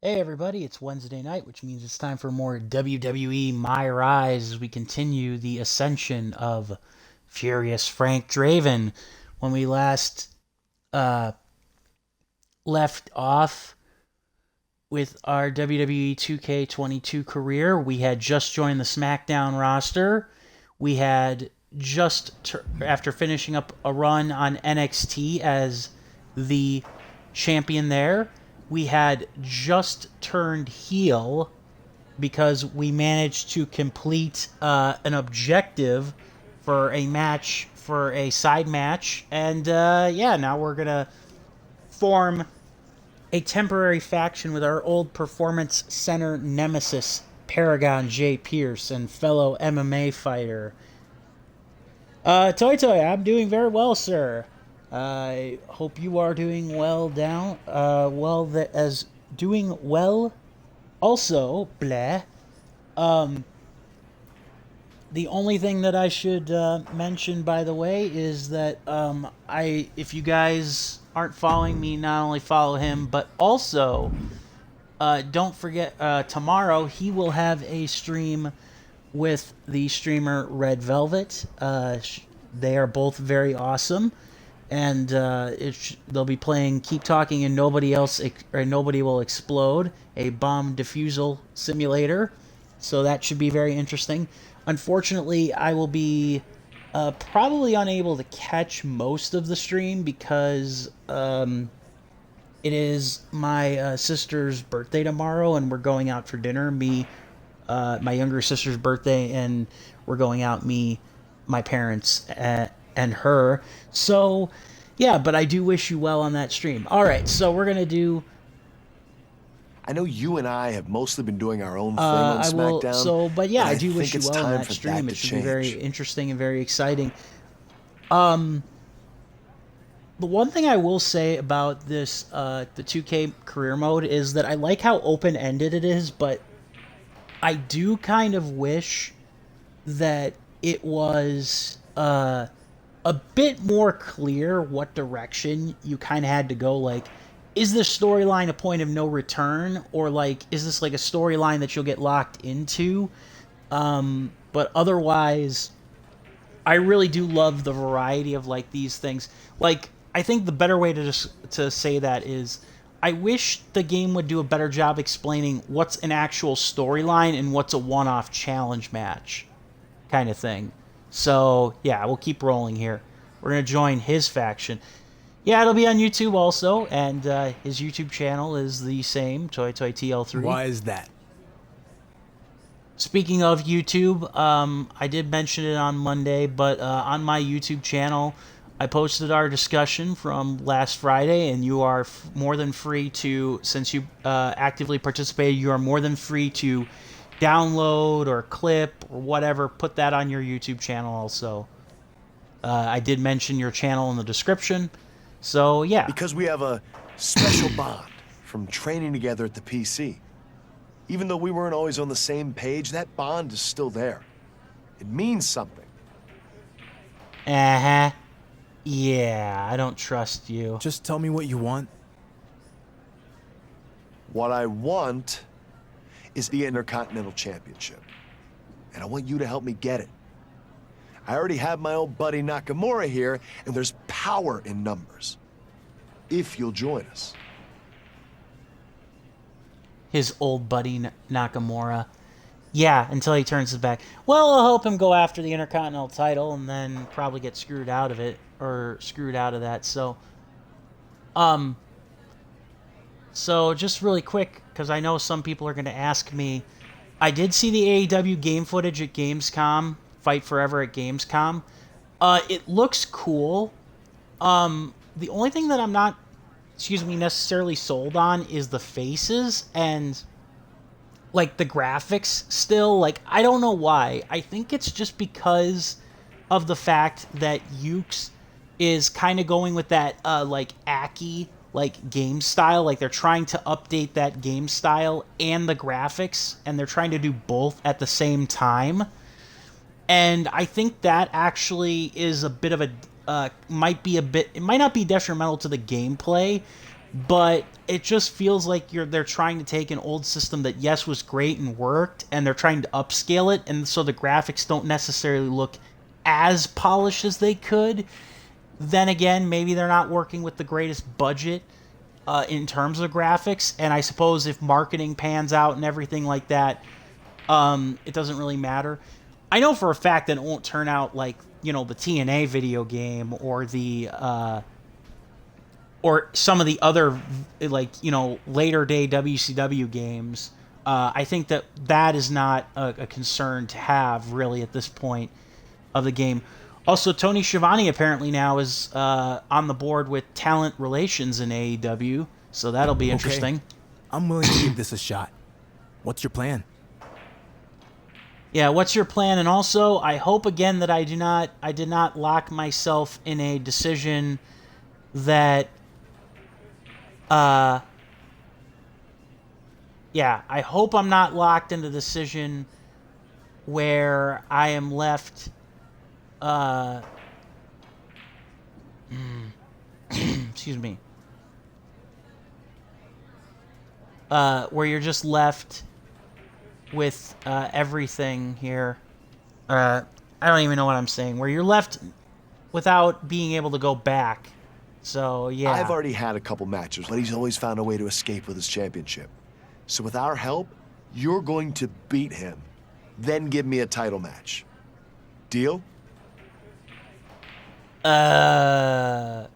Hey everybody, it's Wednesday night, which means it's time for more WWE MyRise as we continue the ascension of Furious Frank Draven. When we last uh, left off with our WWE 2K22 career, we had just joined the SmackDown roster. We had after finishing up a run on NXT as the champion there, we had just turned heel because we managed to complete an objective for a match, for a side match. And now we're going to form a temporary faction with our old Performance Center nemesis, Paragon J. Pierce, and fellow MMA fighter. Toy Toy, I'm doing very well, sir. I hope you are doing well doing well. Also, bleh. Um, the only thing that I should mention, by the way, is that if you guys aren't following me, not only follow him, but also don't forget tomorrow he will have a stream with the streamer Red Velvet. They are both very awesome, and they'll be playing "Keep Talking and Nobody Will Explode," a bomb defusal simulator. So that should be very interesting. Unfortunately, I will be probably unable to catch most of the stream because it is my sister's birthday tomorrow, and we're going out for dinner. My younger sister's birthday, and we're going out, my parents, and her. So, yeah, but I do wish you well on that stream. All right, so we're going to do... I know you and I have mostly been doing our own thing on SmackDown. I do wish you well on that stream. It should be very interesting and very exciting. The one thing I will say about this, the 2K career mode, is that I like how open-ended it is, but I do kind of wish that it was a bit more clear what direction you kind of had to go. Like, is this storyline a point of no return, or like, is this like a storyline that you'll get locked into? But otherwise, I really do love the variety of like these things. Like, I think the better way to say that is, I wish the game would do a better job explaining what's an actual storyline and what's a one-off challenge match kind of thing. So, yeah, we'll keep rolling here. We're going to join his faction. Yeah, it'll be on YouTube also, and his YouTube channel is the same, ToyToyTL3. Why is that? Speaking of YouTube, I did mention it on Monday, but on my YouTube channel, I posted our discussion from last Friday, and you are more than free to, since you actively participated, you are more than free to download or clip or whatever, put that on your YouTube channel also. I did mention your channel in the description, so yeah. Because we have a special bond from training together at the PC. Even though we weren't always on the same page, that bond is still there. It means something. Uh-huh. Yeah, I don't trust you. Just tell me what you want. What I want is the Intercontinental Championship. And I want you to help me get it. I already have my old buddy Nakamura here, and there's power in numbers. If you'll join us. His old buddy Nakamura. Yeah, until he turns his back. Well, I'll help him go after the Intercontinental title and then probably get screwed out of it, or screwed out of that. So just really quick, because I know some people are going to ask me, I did see the AEW game footage at Gamescom, Fight Forever at Gamescom. It looks cool. The only thing that I'm not, necessarily sold on is the faces and like the graphics still. Like, I don't know why. I think it's just because of the fact that Ukes is kind of going with that like Aki like game style. Like, they're trying to update that game style and the graphics, and they're trying to do both at the same time. And I think that actually is a bit of a it might not be detrimental to the gameplay, but it just feels like they're trying to take an old system that, yes, was great and worked, and they're trying to upscale it, and so the graphics don't necessarily look as polished as they could. Then again, maybe they're not working with the greatest budget in terms of graphics, and I suppose if marketing pans out and everything like that, it doesn't really matter. I know for a fact that it won't turn out like, the TNA video game or the or some of the other, like, later day WCW games. I think that is not a concern to have really at this point of the game. Also, Tony Schiavone apparently now is on the board with talent relations in AEW, so that'll be interesting. Okay. I'm willing to give this a shot. What's your plan? Yeah, what's your plan? And also, I hope again that I did not lock myself in a decision that, I hope I'm not locked in a decision where I am left, excuse me, where you're just left with everything here. I don't even know what I'm saying. Where you're left without being able to go back. So, yeah. I've already had a couple matches, but he's always found a way to escape with his championship. So with our help, you're going to beat him, then give me a title match. Deal? Yeah,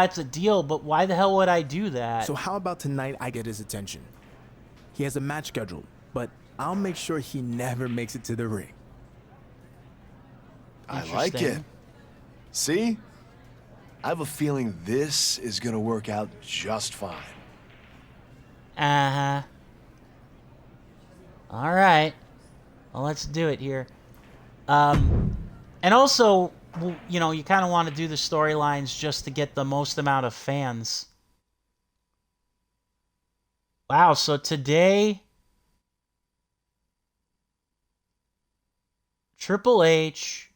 it's a deal, but why the hell would I do that? So how about tonight I get his attention? He has a match scheduled, but I'll make sure he never makes it to the ring. I like it. See? I have a feeling this is going to work out just fine. Uh-huh. All right. Well, let's do it here. And also, you kind of want to do the storylines just to get the most amount of fans. Wow, so today, Triple H,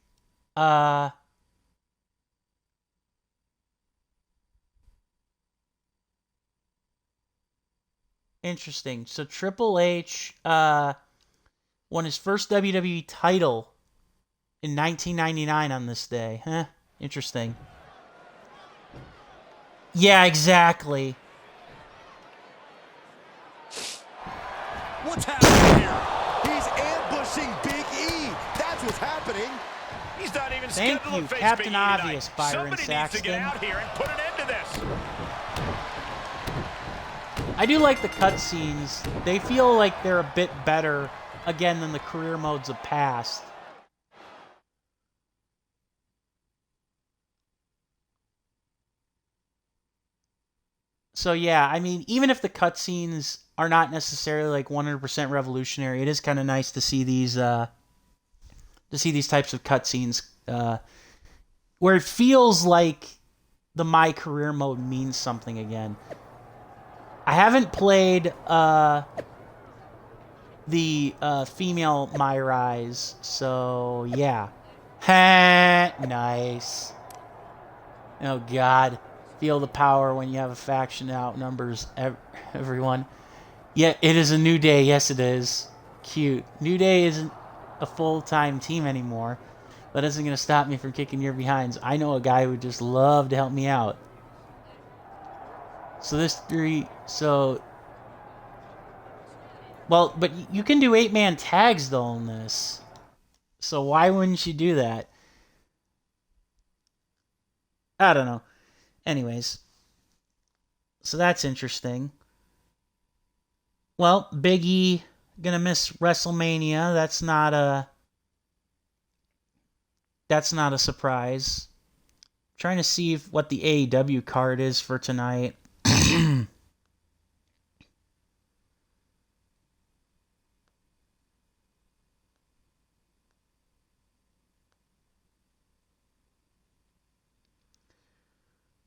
interesting. So Triple H won his first WWE title in 1999 on this day. Huh? Interesting. Yeah, exactly. What's happening here? He's ambushing Big E. That's what's happening. He's not even Thank scheduled you, to face Captain Big E Obvious, tonight. Byron Somebody Saxton. needs to get out here and put an end to this. I do like the cutscenes. They feel like they're a bit better, again, than the career modes of past. So yeah, I mean, even if the cutscenes are not necessarily like 100% revolutionary, it is kind of nice to see these types of cutscenes where it feels like the My Career mode means something again. I haven't played the female MyRise, so yeah. Nice. Oh God. Feel the power when you have a faction that outnumbers everyone. Yeah, it is a New Day. Yes, it is. Cute. New Day isn't a full-time team anymore. That isn't going to stop me from kicking your behinds. I know a guy who would just love to help me out. Well, but you can do 8-man tags, though, in this. So why wouldn't you do that? I don't know. Anyways, so that's interesting. Well, Big E gonna miss WrestleMania. That's not a surprise. I'm trying to see what the AEW card is for tonight.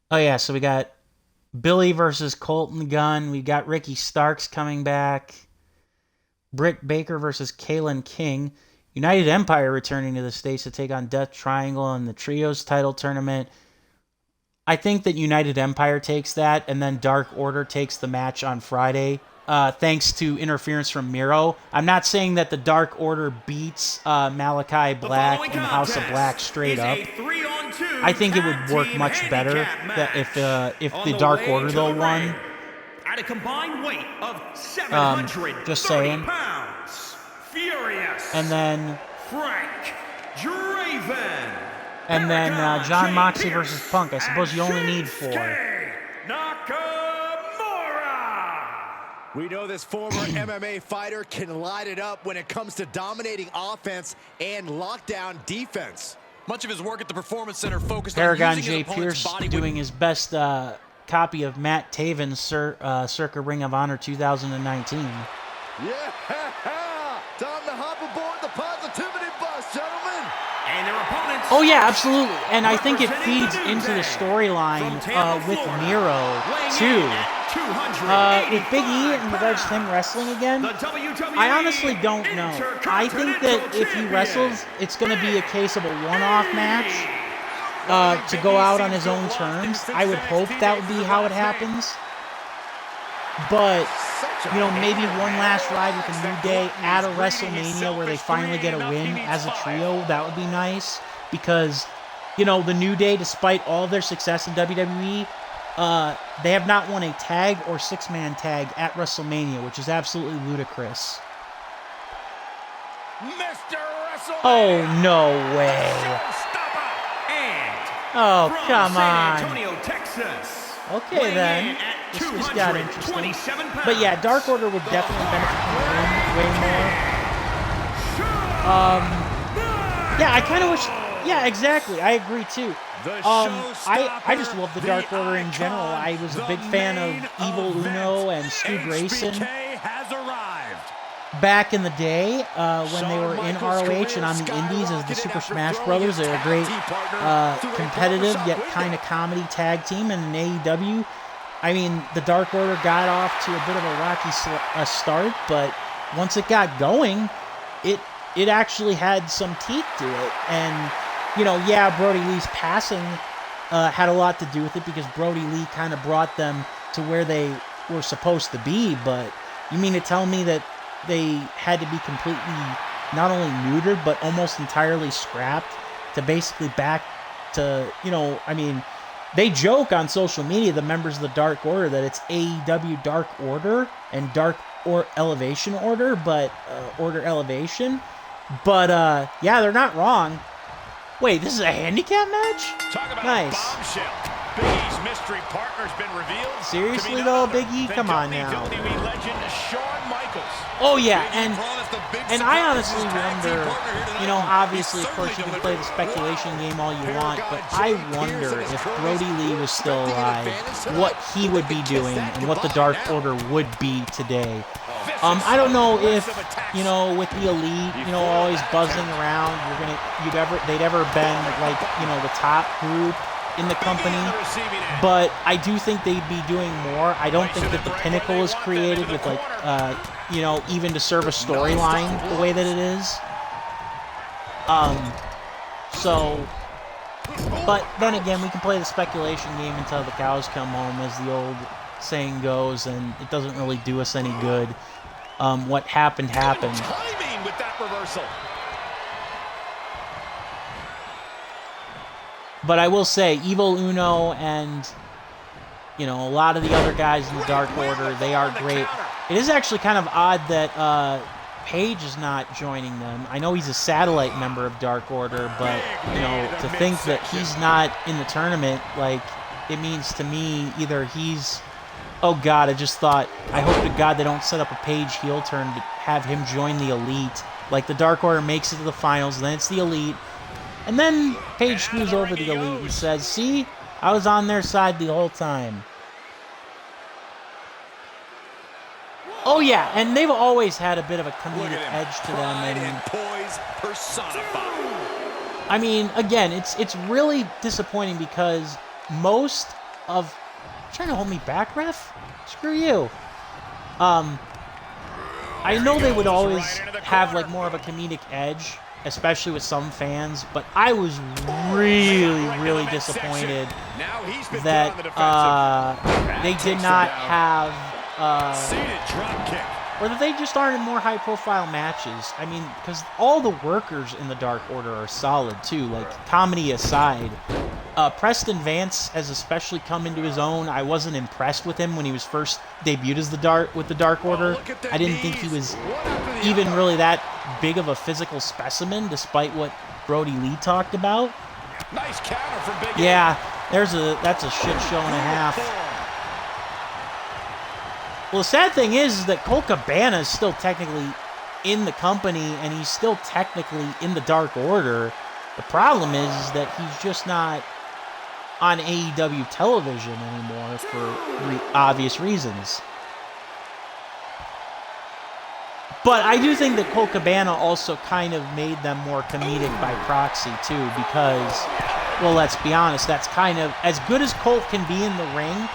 Oh yeah, so we got Billy versus Colton Gunn. We got Ricky Starks coming back. Britt Baker versus Kalen King. United Empire returning to the States to take on Death Triangle in the Trios title tournament. I think that United Empire takes that, and then Dark Order takes the match on Friday, thanks to interference from Miro. I'm not saying that the Dark Order beats Malachi Black and House of Black straight up. I think it would work much better that if the Dark Order though won. At a combined weight of 730 just saying. pounds, Furious. And then Frank Draven. And then John Moxley versus Punk. I suppose you only need 4. Nakamura. We know this former MMA fighter can light it up when it comes to dominating offense and lockdown defense. Much of his work at the Performance Center focused Paragon on using J. his opponent's Pierce body doing his best copy of Matt Taven's circa Ring of Honor 2019. Yeah! Time to hop aboard the positivity bus, gentlemen! And their opponents. Oh yeah, absolutely. And I think it feeds into the storyline with Miro too. With Big E in regards to him wrestling again, I honestly don't know. I think that if he wrestles, it's going to be a case of a one-off match to go out on his own terms. I would hope that would be how it happens. But, you know, maybe one last ride with a New Day at a WrestleMania where they finally get a win as a trio. That would be nice because, you know, the New Day, despite all their success in WWE, they have not won a tag or 6-man tag at WrestleMania, which is absolutely ludicrous. Oh, no way. Oh, come on. Okay, then. This got interesting. But yeah, Dark Order would definitely benefit from the win way more. Yeah, I kind of wish... Yeah, exactly. I agree, too. I just love the Dark Order in general. I was a big fan of Evil Uno and Stu Grayson back in the day when they were in ROH and on the Indies as the Super Smash Brothers. They were a great competitive yet kind of comedy tag team. And in AEW, I mean, the Dark Order got off to a bit of a rocky start, but once it got going, it actually had some teeth to it. And, you know, yeah, Brody Lee's passing had a lot to do with it because Brody Lee kind of brought them to where they were supposed to be. But you mean to tell me that they had to be completely not only neutered, but almost entirely scrapped to basically back to, you know, I mean, they joke on social media, the members of the Dark Order, that it's AEW Dark Order and Dark or Elevation Order, but Order Elevation. But yeah, they're not wrong. Wait, this is a handicap match? Talk about nice. A bombshell. Big E's mystery partner's been revealed. Seriously though, Big E, come on now. WWE legend Shawn Michaels. Oh yeah, and I honestly wonder, you know, obviously, of course, you can play the speculation game all you want, but I wonder if Brody Lee was still alive, what he would be doing and what the Dark Order would be today. I don't know if, you know, with the Elite, you know, always buzzing around, they'd ever been like, you know, the top group in the company, but I do think they'd be doing more. I don't think that the Pinnacle is created with like, you know, even to serve a storyline the way that it is. So, but then again, we can play the speculation game until the cows come home, as the old saying goes, and it doesn't really do us any good. What happened, happened. Timing with that reversal. But I will say, Evil Uno and, you know, a lot of the other guys in the Dark Order, they are great. It is actually kind of odd that Page is not joining them. I know he's a satellite member of Dark Order, but, you know, to think that he's not in the tournament, like, it means to me either he's... Oh, God, I just thought, I hope to God they don't set up a Page heel turn to have him join the Elite. Like, the Dark Order makes it to the finals, then it's the Elite. And then Page screws over the Elite and says, see, I was on their side the whole time. Oh, yeah, and they've always had a bit of a comedic edge to them. And poise personified. I mean, again, it's really disappointing because most of... Trying to hold me back, ref? Screw you. I know they would always have like more of a comedic edge especially with some fans, but I was really disappointed that they did not have, or that they just aren't in more high-profile matches. I mean, because all the workers in the Dark Order are solid, too, like, comedy aside. Preston Vance has especially come into his own. I wasn't impressed with him when he was first debuted as the Dark Order. I didn't think he was even really that big of a physical specimen, despite what Brody Lee talked about. Nice counter from Big Yeah, that's a shit show and a half. Well, the sad thing is that Colt Cabana is still technically in the company, and he's still technically in the Dark Order. The problem is that he's just not on AEW television anymore for obvious reasons. But I do think that Colt Cabana also kind of made them more comedic by proxy, too, because, well, let's be honest, that's kind of, as good as Colt can be in the ring,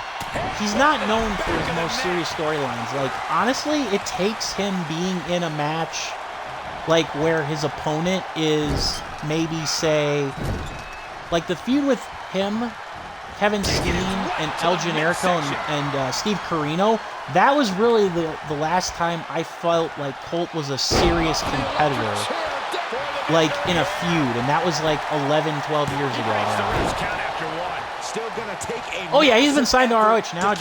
he's not known for his most serious storylines. Like, honestly, it takes him being in a match, like, where his opponent is maybe, say, like the feud with him, Kevin Steen, and El Generico and Steve Corino, that was really the last time I felt like Colt was a serious competitor, like, in a feud, and that was like 11, 12 years ago now. Oh yeah, he's been signed to ROH. Now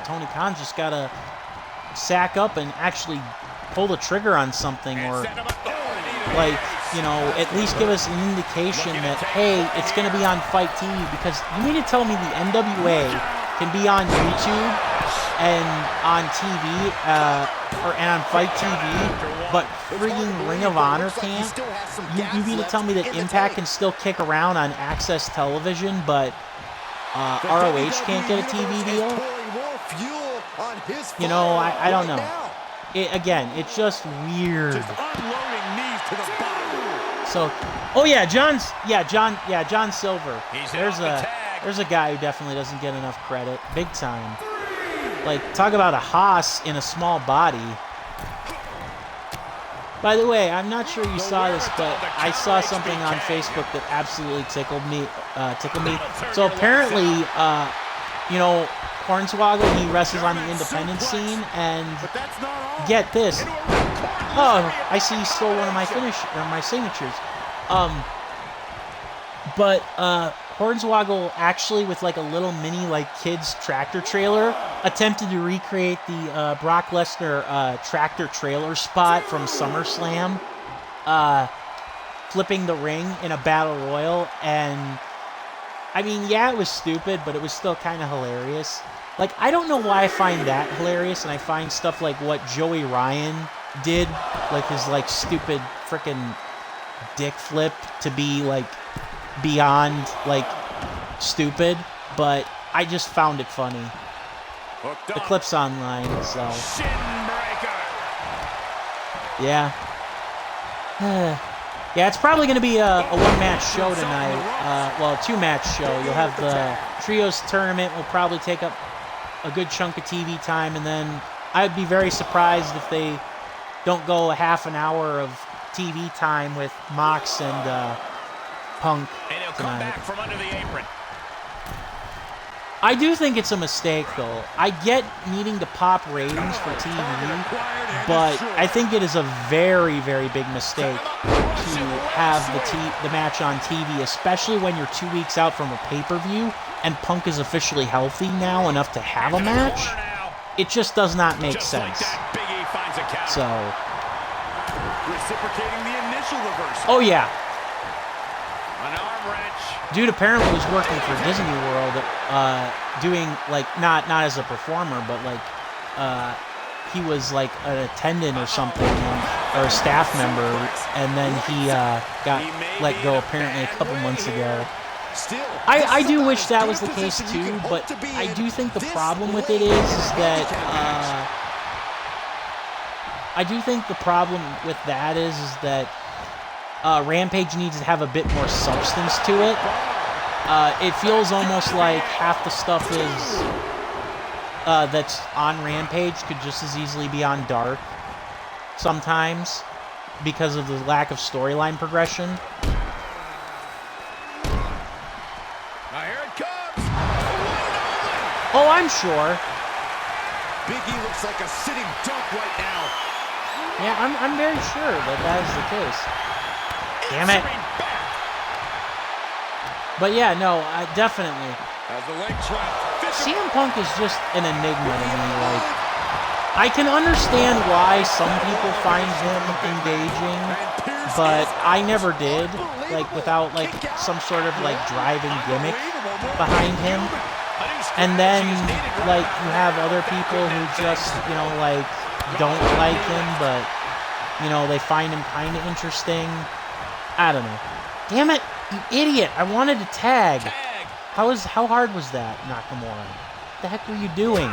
Tony Khan's just got to sack up and actually pull the trigger on something, or, like, you know, at least give us an indication that, hey, it's going to be on Fight TV, because you mean to tell me the NWA can be on YouTube and on TV, and on Fight TV, but frigging Ring of Honor can't? You mean to tell me that Impact can still kick around on Access Television, but ROH can't get a TV deal? You know, I don't know. It's just weird. So, oh yeah, John Silver. There's a guy who definitely doesn't get enough credit, big time. Like, talk about a Haas in a small body. By the way, I'm not sure you saw this, but I saw something on Facebook that absolutely tickled me. So apparently, you know, Hornswoggle, he wrestles on the independent scene, and get this. Oh, I see he stole one of my signatures. But Hornswoggle actually, with like a little mini like kids tractor trailer, attempted to recreate the Brock Lesnar tractor trailer spot from SummerSlam, flipping the ring in a battle royal. And I mean, yeah, it was stupid, but it was still kind of hilarious. Like, I don't know why I find that hilarious, and I find stuff like what Joey Ryan did, like his like stupid frickin' dick flip, to be like beyond like stupid, but I just found it funny. The clip's online, so yeah. Yeah, it's probably going to be a one-match show tonight. Well, a two-match show. You'll have the Trios tournament will probably take up a good chunk of TV time, and then I'd be very surprised if they don't go a half an hour of TV time with Mox and Punk tonight. Back from under the apron. I do think it's a mistake, though. I get needing to pop ratings for TV, but I think it is a very, very big mistake to have the match on TV, especially when you're 2 weeks out from a pay-per-view and Punk is officially healthy now enough to have a match. It just does not make sense. So, Reciprocating the initial reversal. oh yeah. An arm wrench. Dude apparently was working for Disney World, doing like not as a performer, but like he was like an attendant or something, or a staff member, and then he got let go apparently a couple months ago. I do wish that was the case too, but I do think the problem with it is that Rampage needs to have a bit more substance to it. It feels almost like half the stuff that's on Rampage could just as easily be on Dark sometimes. because of the lack of storyline progression. Now here it comes. Oh, I'm sure. Big E looks like a sitting duck right now. Yeah, I'm very sure that that is the case. Damn it. But yeah, no, definitely. As the leg trap. CM Punk is just an enigma to me. Like, I can understand why some people find him engaging, but I never did. Like, without like some sort of like driving gimmick behind him. And then like you have other people who just, you know, like don't like him, but you know, they find him kind of interesting. I don't know. Damn it, you idiot! I wanted to tag. How hard was that, Nakamura? What the heck were you doing?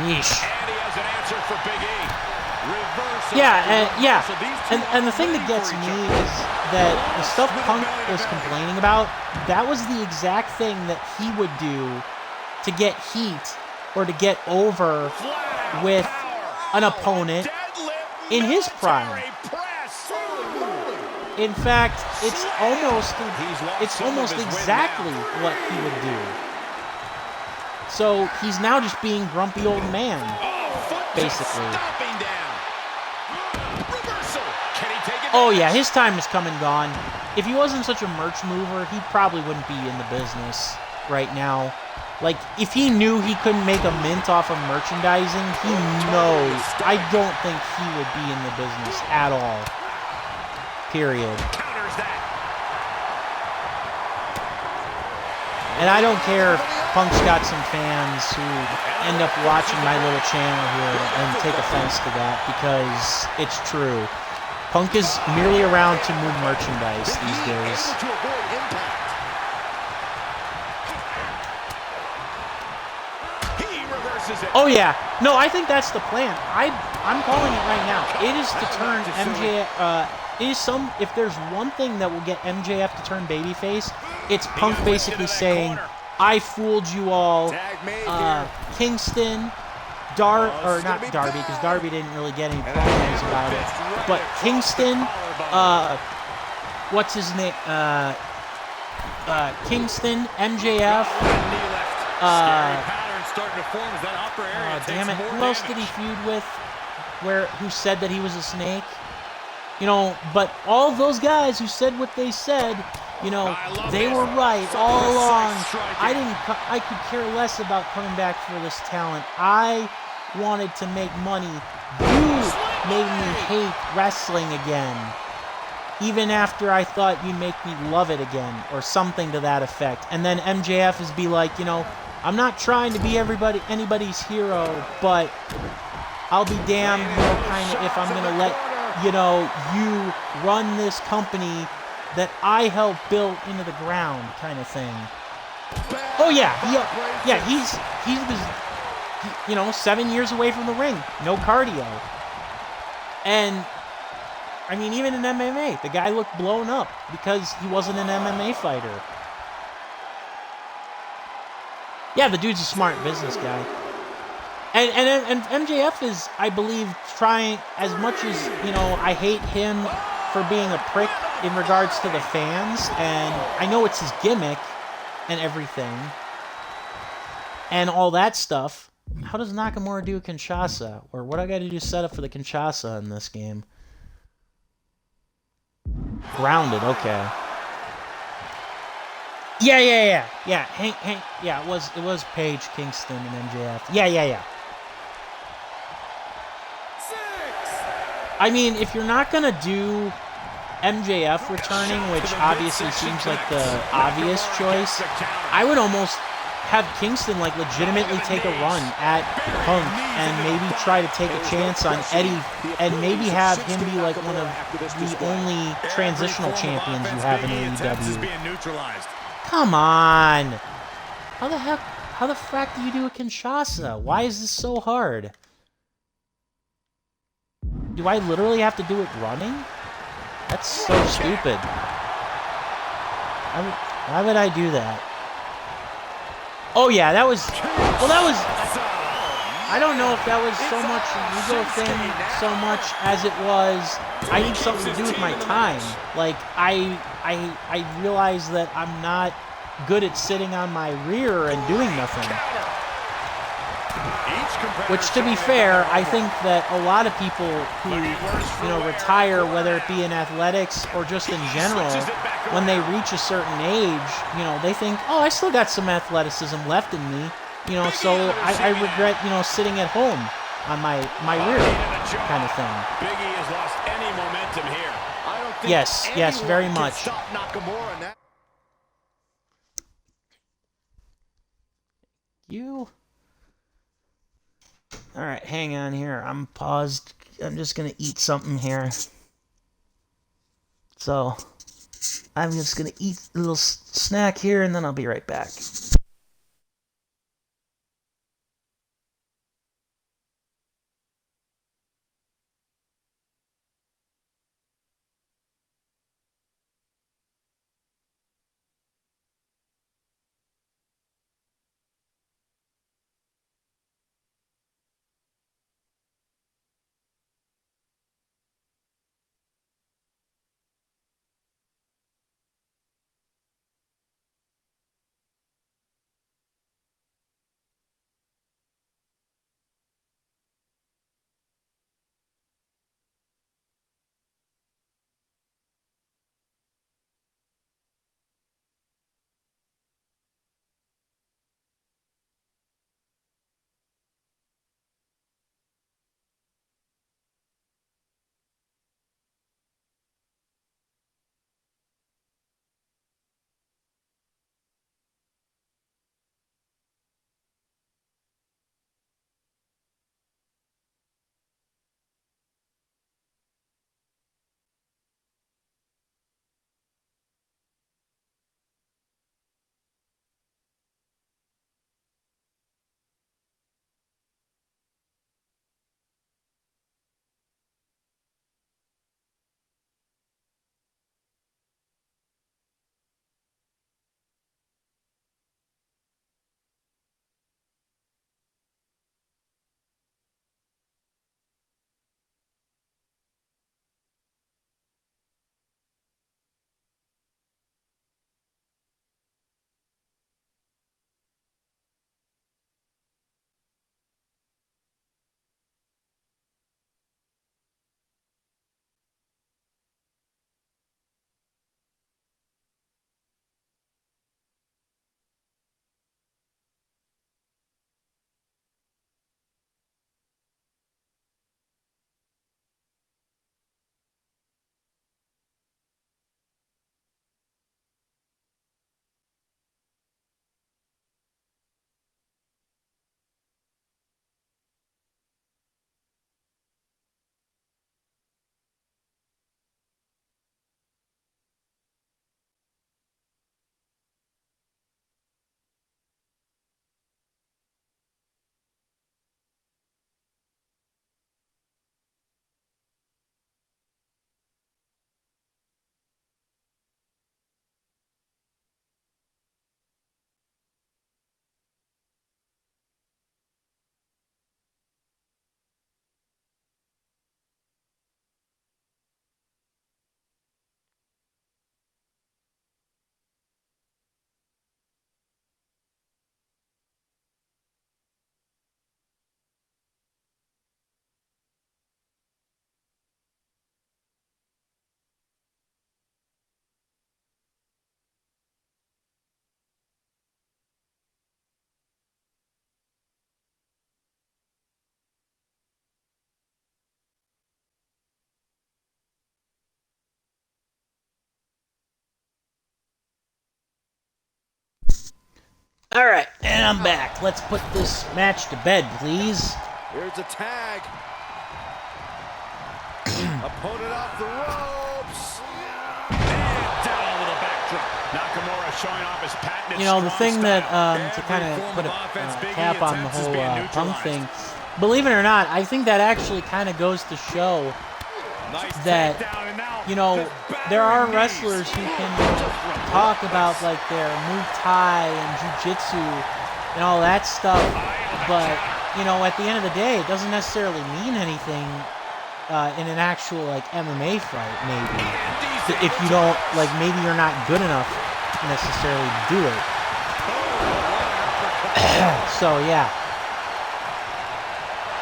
Yeesh. And he has an answer for Big E. Reversal. And the thing that gets me is that the stuff Punk was complaining about, that was the exact thing that he would do to get heat or to get over with an opponent in his prime. In fact, it's almost exactly what he would do. So he's now just being grumpy old man, basically. Oh yeah, his time is come and gone. If he wasn't such a merch mover, he probably wouldn't be in the business right now. Like, if he knew he couldn't make a mint off of merchandising, he knows. I don't think he would be in the business at all. Period. And I don't care if Punk's got some fans who end up watching my little channel here and take offense to that, because it's true. Punk is merely around to move merchandise these days. Oh yeah, no, I think that's the plan. I'm calling it right now. It is to turn MJF. If there's one thing that will get MJF to turn babyface, it's Punk basically saying, "I fooled you all." Kingston, not Darby, because Darby didn't really get any promos about it. But Kingston, what's his name? Kingston, MJF. Damn it! Who else did he feud with? Who said that he was a snake? You know, but all those guys who said what they said, you know, they were right all along. I could care less about coming back for this talent. I wanted to make money. You made me hate wrestling again. Even after I thought you'd make me love it again, or something to that effect. And then MJF is be like, you know, I'm not trying to be anybody's hero, but I'll be damned, you know, kind of if I'm going to let, you know, you run this company that I helped build into the ground, kind of thing. Oh yeah, he's you know, 7 years away from the ring, no cardio. And I mean, even in MMA, the guy looked blown up because he wasn't an MMA fighter. Yeah, the dude's a smart business guy. And MJF is, I believe, trying, as much as, you know, I hate him for being a prick in regards to the fans, and I know it's his gimmick and everything, and all that stuff. How does Nakamura do a Kinshasa? Or what I gotta do set up for the Kinshasa in this game? Grounded, okay. Yeah. Yeah, it was Paige, Kingston, and MJF. Yeah. I mean, if you're not gonna do MJF returning, which obviously seems like the obvious choice, I would almost have Kingston like legitimately take a run at Punk and maybe try to take a chance on Eddie, and maybe have him be like one of the only transitional champions you have in AEW. Come on! How the frack do you do a Kinshasa? Why is this so hard? Do I literally have to do it running? That's so stupid. Why would I do that? Oh yeah, that was... Well, that was... I don't know if that was so much an ego thing, so much as it was, I need something to do with my time. Like, I realize that I'm not good at sitting on my rear and doing nothing. Which, to be fair, I think that a lot of people who, you know, retire, whether it be in athletics or just in general, when they reach a certain age, you know, they think, oh, I still got some athleticism left in me, you know, so I regret, you know, sitting at home on my rear kind of thing. Biggie has lost any momentum here. I don't think Yes, very anyone can much. stop Nakamura now. You. All right, hang on here. I'm paused. I'm just going to eat something here. So, I'm just going to eat a little snack here, and then I'll be right back. All right, and I'm back. Let's put this match to bed, please. Here's a tag. Opponent off the ropes. And down over the backdrop. Nakamura showing off his patented You know, the strong thing that, style. to kind Every of form put a offense Big E cap on the attempts is whole being punk neutralized. thing, believe it or not, I think that actually kind of goes to show Nice that, takedown, and now you know, just there are battering wrestlers knees. who can talk about, like, their Muay Thai and Jiu-Jitsu and all that stuff, but you know, at the end of the day, it doesn't necessarily mean anything in an actual, like, MMA fight, maybe. If you don't, like, maybe you're not good enough to necessarily do it. So, yeah.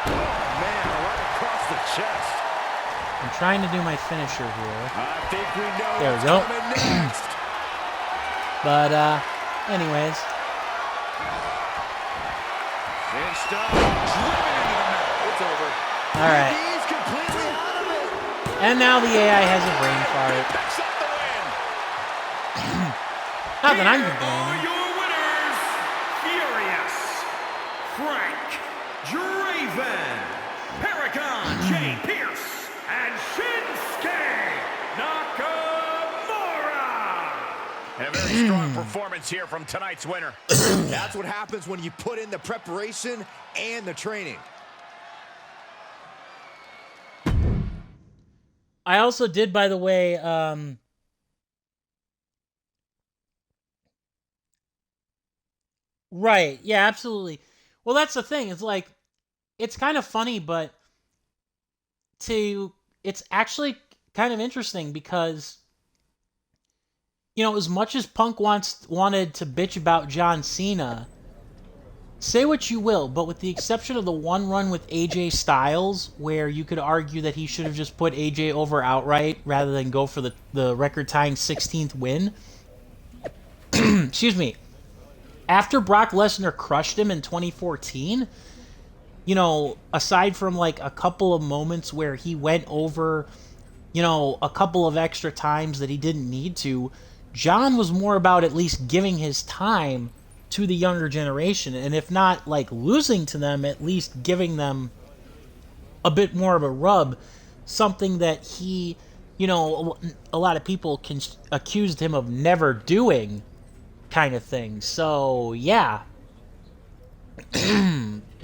Man, right across the chest. I'm trying to do my finisher here. I think we know There we what's go. coming next. But, anyways. Cinched up, driven into the mat. It's over. Alright. He's completely out of it. And now the AI has a brain fart. Picks up the win. Not that I'm Here are complaining. your winners, Furious, Frank, Draven, Paragon J. Pierce, and Shinsuke Nakamura. And a very strong performance here from tonight's winner. That's what happens when you put in the preparation and the training. I also did, by the way, right, yeah, absolutely. Well, that's the thing. It's like, it's kind of funny, but it's actually kind of interesting because, you know, as much as Punk wanted to bitch about John Cena, say what you will, but with the exception of the one run with AJ Styles, where you could argue that he should have just put AJ over outright rather than go for the record-tying 16th win. Excuse me. After Brock Lesnar crushed him in 2014, you know, aside from like a couple of moments where he went over, you know, a couple of extra times that he didn't need to, John was more about at least giving his time to the younger generation, and if not like losing to them, at least giving them a bit more of a rub, something that he, you know, a lot of people accused him of never doing, kind of thing. So yeah.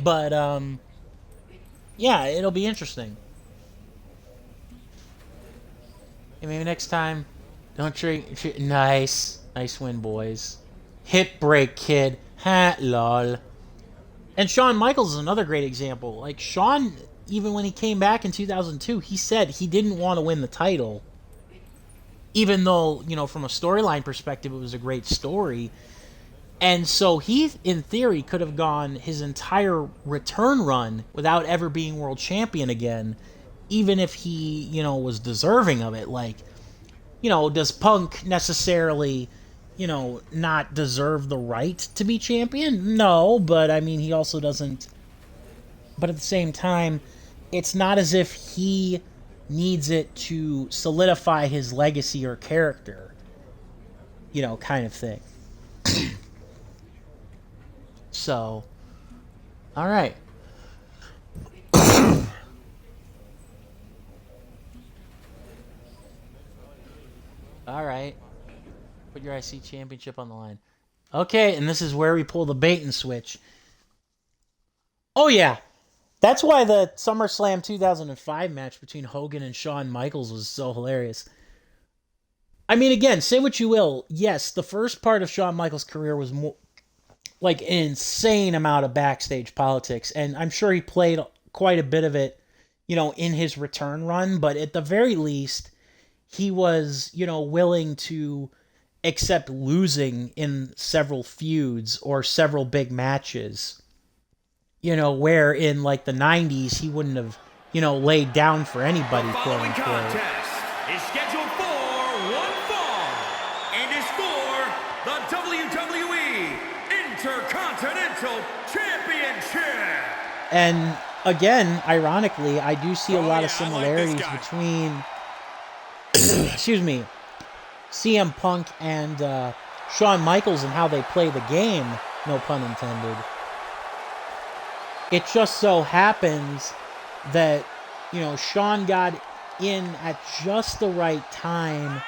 But yeah, it'll be interesting. And maybe next time, don't treat nice win, boys. Hip break, kid. Ha, lol. And Shawn Michaels is another great example. Like, Shawn, even when he came back in 2002, he said he didn't want to win the title. Even though, you know, from a storyline perspective, it was a great story. And so he, in theory, could have gone his entire return run without ever being world champion again, even if he, you know, was deserving of it. Like, you know, does Punk necessarily, you know, not deserve the right to be champion? No, but I mean, he also doesn't. But at the same time, it's not as if he needs it to solidify his legacy or character, you know, kind of thing. So, all right. All right. Put your IC championship on the line. Okay, and this is where we pull the bait and switch. Oh, yeah. That's why the SummerSlam 2005 match between Hogan and Shawn Michaels was so hilarious. I mean, again, say what you will. Yes, the first part of Shawn Michaels' career was more, like, an insane amount of backstage politics, and I'm sure he played quite a bit of it, you know, in his return run, but at the very least, he was, you know, willing to accept losing in several feuds or several big matches, you know, where in, like, the 90s, he wouldn't have, you know, laid down for anybody, The quote following unquote. contest is scheduled for one fall and is for the WWE Intercontinental Championship. And again, ironically, I do see a lot of yeah, I like this similarities guy. between, excuse me, CM Punk and Shawn Michaels and how they play the game, no pun intended. It just so happens that, you know, Shawn got in at just the right time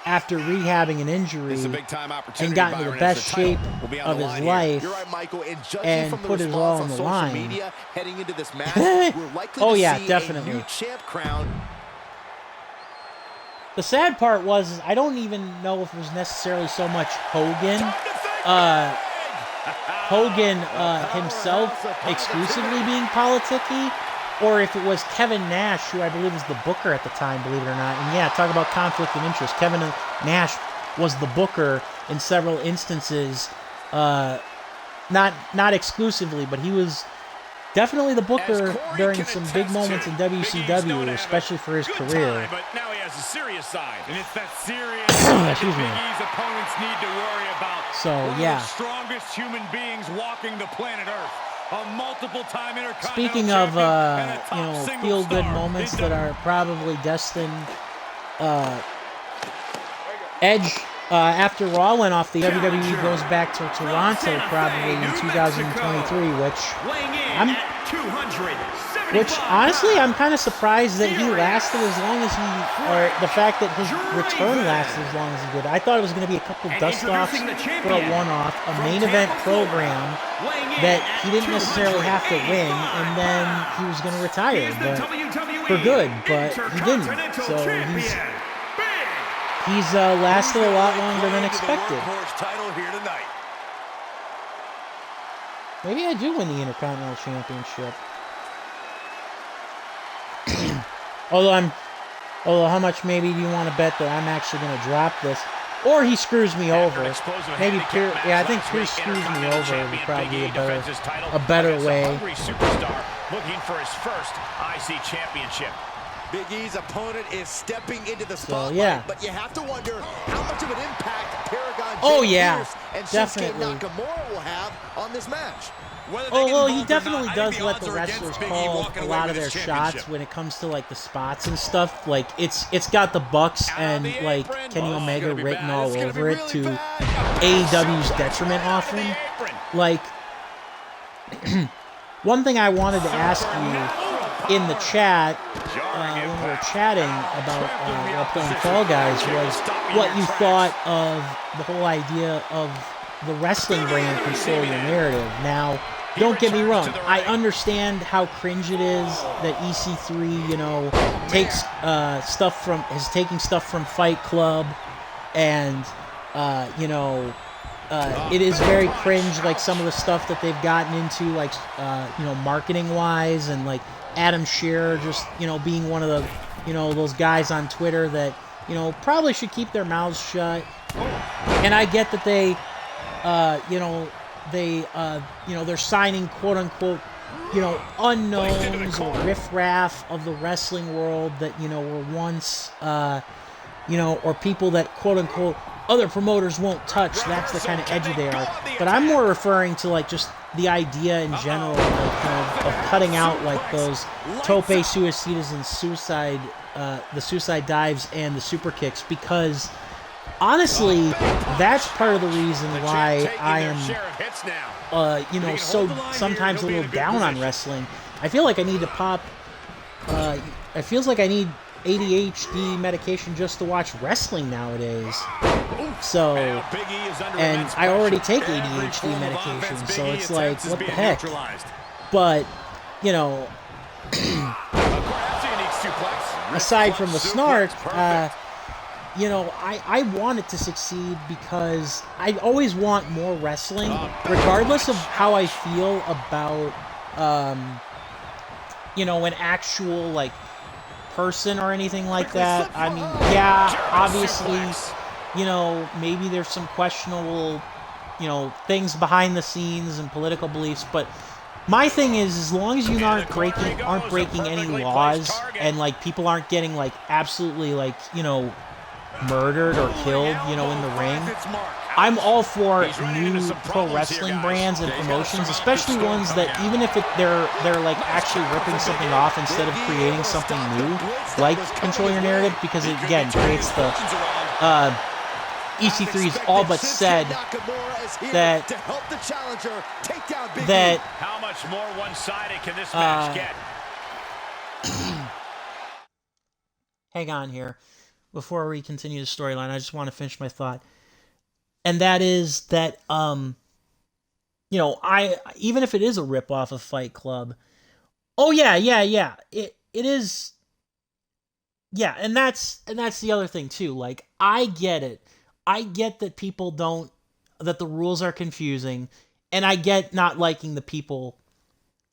after rehabbing an injury It's a big time opportunity. and got into the Byron, best as the title shape will be on of the his line here. life You're right, Michael, and judging and from the put it response all on on the social line. media heading into this match, we're likely Oh, to yeah, see definitely. a new champ crown. The sad part was I don't even know if it was necessarily so much Hogan. Time to fake Hogan himself exclusively being politicky, or if it was Kevin Nash, who I believe was the booker at the time, believe it or not. And yeah, talk about conflict of interest. Kevin Nash was the booker in several instances, not exclusively, but he was definitely the booker during some big moments in WCW, especially for his career. But now he has a serious side, and it's that serious Excuse me. Big E's opponents need to worry about. So yeah. One of the strongest human beings walking the planet Earth. A multiple-time Intercontinental Speaking of champion and a top single feel-good star. moments that are probably destined, Edge. After Raw went off, the WWE goes back to Toronto probably in 2023, which honestly I'm kind of surprised that he lasted as long as he, or the fact that his return lasted as long as he did. I thought it was going to be a couple dust-offs for a one-off, a main event program that he didn't necessarily have to win, and then he was going to retire, but for good, but he didn't. So he's lasted a lot longer than expected. Maybe I do win the Intercontinental Championship. Although how much maybe do you want to bet that I'm actually going to drop this? Or he screws me over. Maybe Pierce, I think Pierce screws me over would probably be a better way. Superstar looking for his first IC championship. Big E's opponent is stepping into the spotlight, but you have to wonder how much of an impact Paragon Pierce and Shinsuke Nakamura will have on this match. Well, he definitely does let the wrestlers call a lot of their shots when it comes to like the spots and stuff. Like it's got the Bucks and like Kenny Omega written all over it to AEW's detriment often. Like one thing I wanted to ask you in the chat when we were chatting about playing Fall Guys was what you thought of the whole idea of the wrestling brand control your narrative. Now, don't get me wrong. I understand how cringe it is that EC3, takes is taking stuff from Fight Club, and it is very cringe, like some of the stuff that they've gotten into, like marketing wise, and like Adam Scherer just being one of the those guys on Twitter that probably should keep their mouths shut. And I get that they they're signing quote unquote unknowns or riffraff of the wrestling world that were once or people that quote unquote other promoters won't touch. That's the kind of edgy they are. But I'm more referring to like just the idea in general, like, of cutting out like those tope suicidas and the suicide dives and the super kicks, because honestly, that's part of the reason why I am, so sometimes a little down on wrestling. I feel like I need to pop. It feels like I need ADHD medication just to watch wrestling nowadays. So, and I already take ADHD medication, so it's like, what the heck? But, aside from the snark, I want it to succeed because I always want more wrestling, regardless of how I feel about, an actual, like, person or anything like that. I mean, yeah, obviously, maybe there's some questionable, things behind the scenes and political beliefs, but my thing is, as long as you aren't breaking any laws and, like, people aren't getting, like, absolutely, like, murdered or killed, in the ring, I'm all for new pro wrestling brands and promotions, especially ones that even if they're like actually ripping something off instead of creating something new, like Control Your Narrative, because it again creates the EC3's all but said that how much more one-sided can this match get? Hang on here. Before we continue the storyline, I just want to finish my thought. And that is that, I even if it is a ripoff of Fight Club, it is, and that's the other thing too. Like, I get it. I get that people don't, that the rules are confusing, and I get not liking the people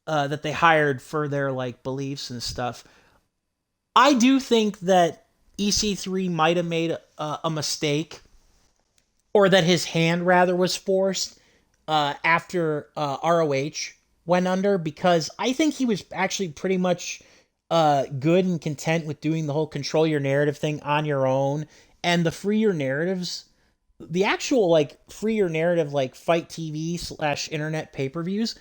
that they hired for their like beliefs and stuff. I do think that EC3 might have made a mistake, or that his hand rather was forced after ROH went under, because I think he was actually pretty much good and content with doing the whole control your narrative thing on your own, and the free your narratives, the actual like free your narrative like Fight TV / internet pay-per-views.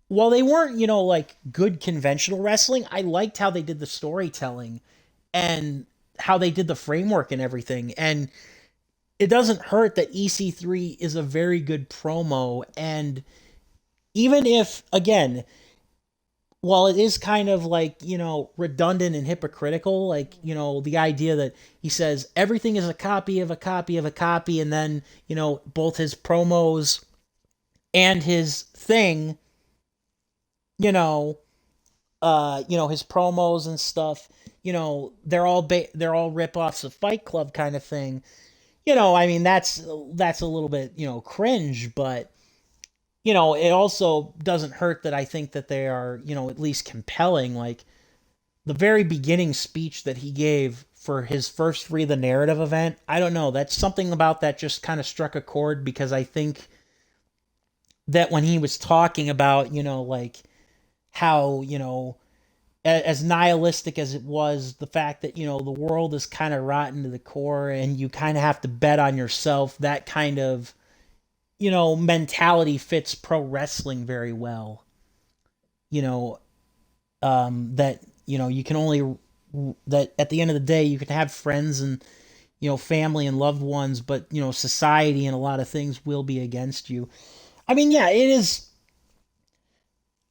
While they weren't, like good conventional wrestling, I liked how they did the storytelling and how they did the framework and everything. And it doesn't hurt that EC3 is a very good promo. And even if, again, while it is kind of like, redundant and hypocritical, like, the idea that he says everything is a copy of a copy of a copy, and then, both his promos and his thing, his promos and stuff, they're all rip-offs of Fight Club kind of thing. That's a little bit, cringe, but, it also doesn't hurt that I think that they are, at least compelling. Like, the very beginning speech that he gave for his first Free the Narrative event, I don't know, that's something about that just kind of struck a chord, because I think that when he was talking about, like, how, as nihilistic as it was, the fact that, the world is kind of rotten to the core and you kind of have to bet on yourself, that kind of, mentality fits pro wrestling very well. That, you can only, that at the end of the day, you can have friends and, family and loved ones, but, society and a lot of things will be against you. Yeah, it is.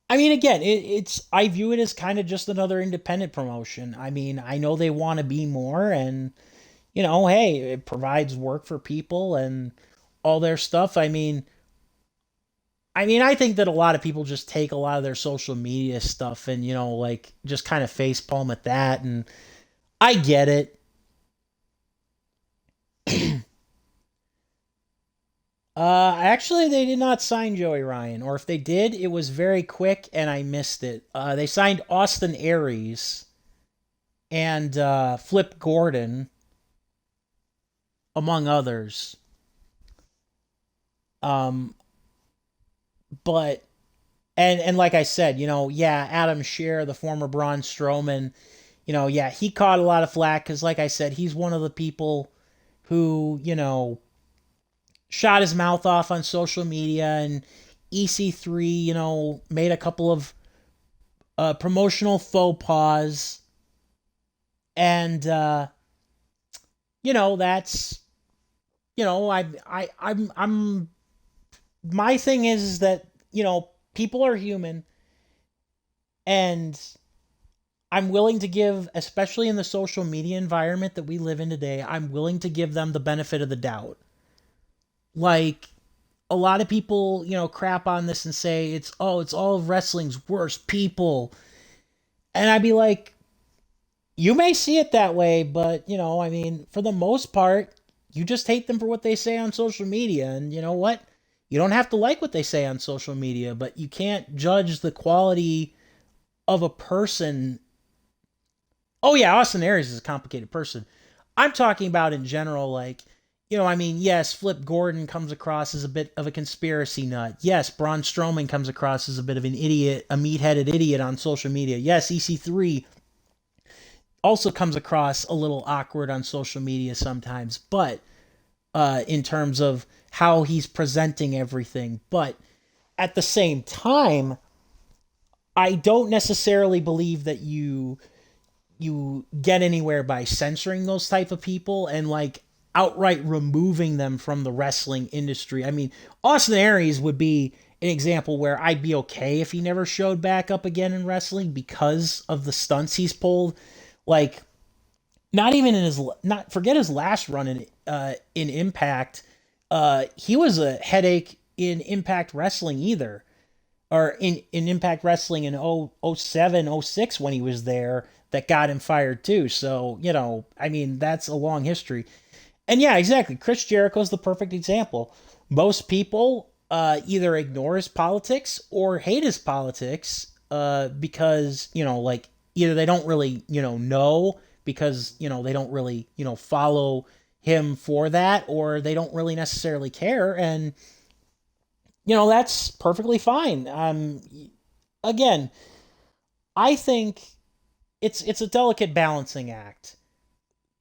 Again, it's, I view it as kind of just another independent promotion. I know they want to be more, and, hey, it provides work for people and all their stuff. I think that a lot of people just take a lot of their social media stuff and, like, just kind of facepalm at that, and I get it. Actually, they did not sign Joey Ryan, or if they did, it was very quick and I missed it. They signed Austin Aries and Flip Gordon, among others. But and like I said, Adam Scherr, the former Braun Strowman, he caught a lot of flack because, like I said, he's one of the people who, shot his mouth off on social media, and EC3, made a couple of promotional faux pas, and that's, I'm my thing is that, people are human, and I'm willing to give, especially in the social media environment that we live in today, I'm willing to give them the benefit of the doubt. Like, a lot of people, crap on this and say it's all of wrestling's worst people. And I'd be like, you may see it that way, but, for the most part, you just hate them for what they say on social media. And you know what? You don't have to like what they say on social media, but you can't judge the quality of a person. Oh yeah, Austin Aries is a complicated person. I'm talking about in general, like, yes, Flip Gordon comes across as a bit of a conspiracy nut. Yes, Braun Strowman comes across as a bit of an idiot, a meat-headed idiot on social media. Yes, EC3 also comes across a little awkward on social media sometimes, but in terms of how he's presenting everything. But at the same time, I don't necessarily believe that you get anywhere by censoring those type of people and, like, outright removing them from the wrestling industry. Austin Aries would be an example where I'd be okay if he never showed back up again in wrestling because of the stunts he's pulled. Like, forget his last run in Impact. He was a headache in Impact Wrestling either. Or in Impact Wrestling in 07, 06 when he was there, that got him fired too. So, that's a long history. And yeah, exactly. Chris Jericho's the perfect example. Most people either ignore his politics or hate his politics, because, like, either they don't really, know because, they don't really, follow him for that, or they don't really necessarily care. And, that's perfectly fine. Again, I think it's a delicate balancing act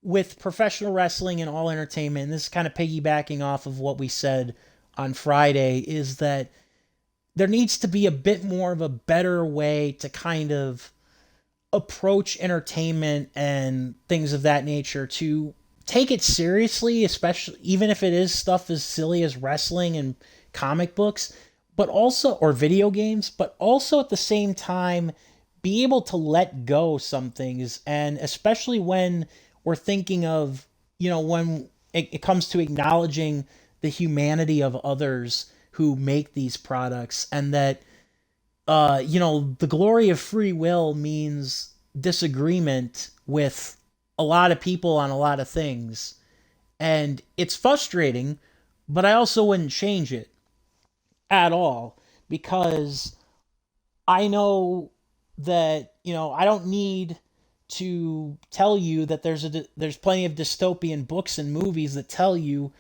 with professional wrestling and all entertainment. And this is kind of piggybacking off of what we said on Friday, is that there needs to be a bit more of a better way to kind of approach entertainment and things of that nature, to take it seriously, especially even if it is stuff as silly as wrestling and comic books, but also, or video games, but also at the same time be able to let go some things. And especially when we're thinking of, when it comes to acknowledging the humanity of others who make these products, and that, the glory of free will means disagreement with a lot of people on a lot of things. And it's frustrating, but I also wouldn't change it at all, because I know that, I don't need to tell you that there's plenty of dystopian books and movies that tell you,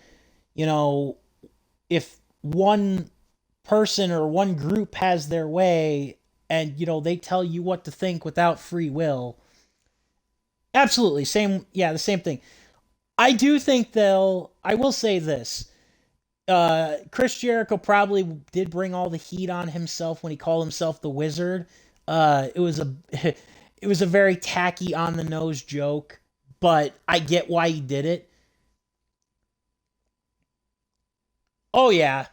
if one person or one group has their way and, they tell you what to think without free will. Absolutely. The same thing. I do think I will say this. Chris Jericho probably did bring all the heat on himself when he called himself the Wizard. It was a very tacky, on the nose joke, but I get why he did it. Oh yeah.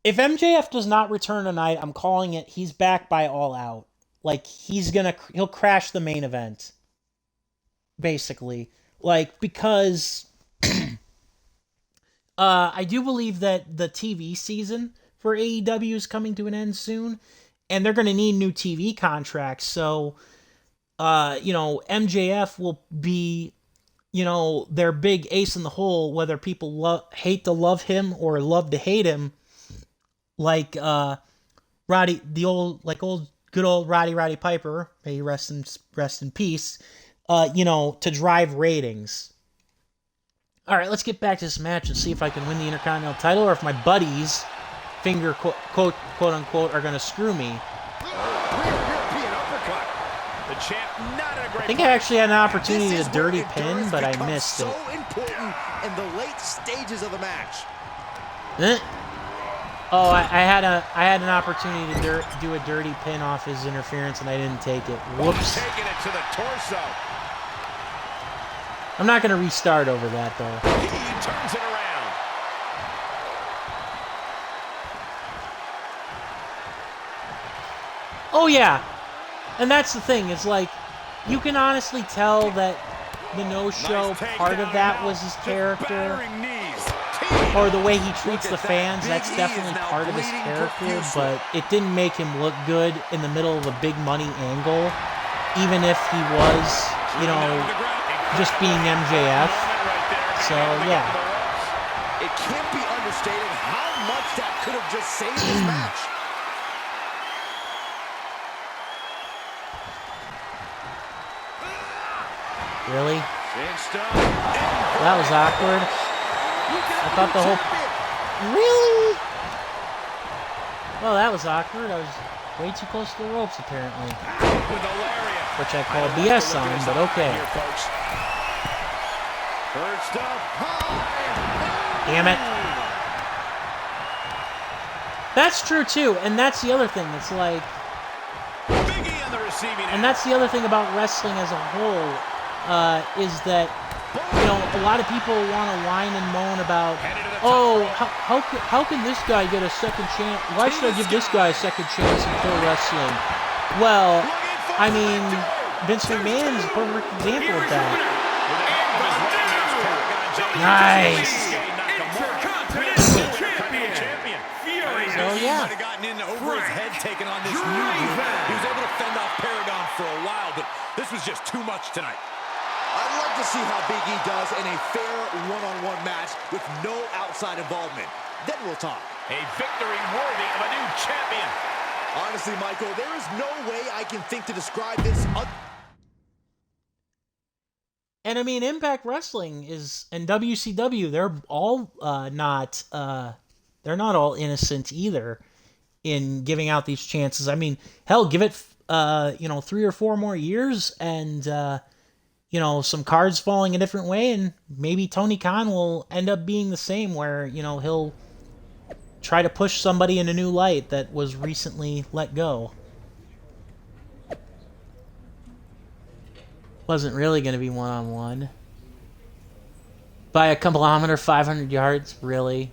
If MJF does not return tonight, I'm calling it. He's back by All Out. Like, he'll crash the main event. Basically. Like, because I do believe that the TV season for AEW is coming to an end soon, and they're going to need new TV contracts. So, MJF will be, their big ace in the hole, whether people hate to love him or love to hate him. Like good old Roddy Piper, may he rest in peace. To drive ratings. All right, let's get back to this match and see if I can win the Intercontinental title, or if my buddies, quote unquote, are going to screw me. I think I actually had an opportunity to dirty pin, but I missed it. So important in the late stages of the match. Oh, I had an opportunity to do a dirty pin off his interference, and I didn't take it. Whoops. Taking it to the torso. I'm not going to restart over that, though. He turns it around. Oh, yeah. And that's the thing. It's like, you can honestly tell that the no-show part of that was his character. Or the way he treats the fans, that's definitely part of his character, but it didn't make him look good in the middle of a big money angle, even if he was, just being MJF. So, yeah. It can't be understated how much that could have just saved this match. Really? That was awkward. I thought the whole... Really? Well, that was awkward. I was way too close to the ropes, apparently. Which I call BS on, but okay. Damn it. That's true, too. And that's the other thing. It's like... And that's the other thing about wrestling as a whole, is that, a lot of people want to whine and moan about, oh, how can this guy get a second chance? Why should I give this guy a second chance in pro wrestling? Well, I mean, Vince McMahon is a perfect example of that. Nice. So, yeah. Over his head taken on this new group. He was able to fend off Paragon for a while, but this was just too much tonight. I'd love to see how Big E does in a fair one-on-one match with no outside involvement. then we'll talk. A victory worthy of a new champion. Honestly, Michael, there is no way I can think to describe this. And I mean, Impact Wrestling is, and WCW, they're all they're not all innocent either in giving out these chances. I mean, hell, give it 3 or 4 more years, and some cards falling a different way, and maybe Tony Khan will end up being the same, where he'll try to push somebody in a new light that was recently let go. Wasn't really going to be one-on-one. By a kilometer, 500 yards, really?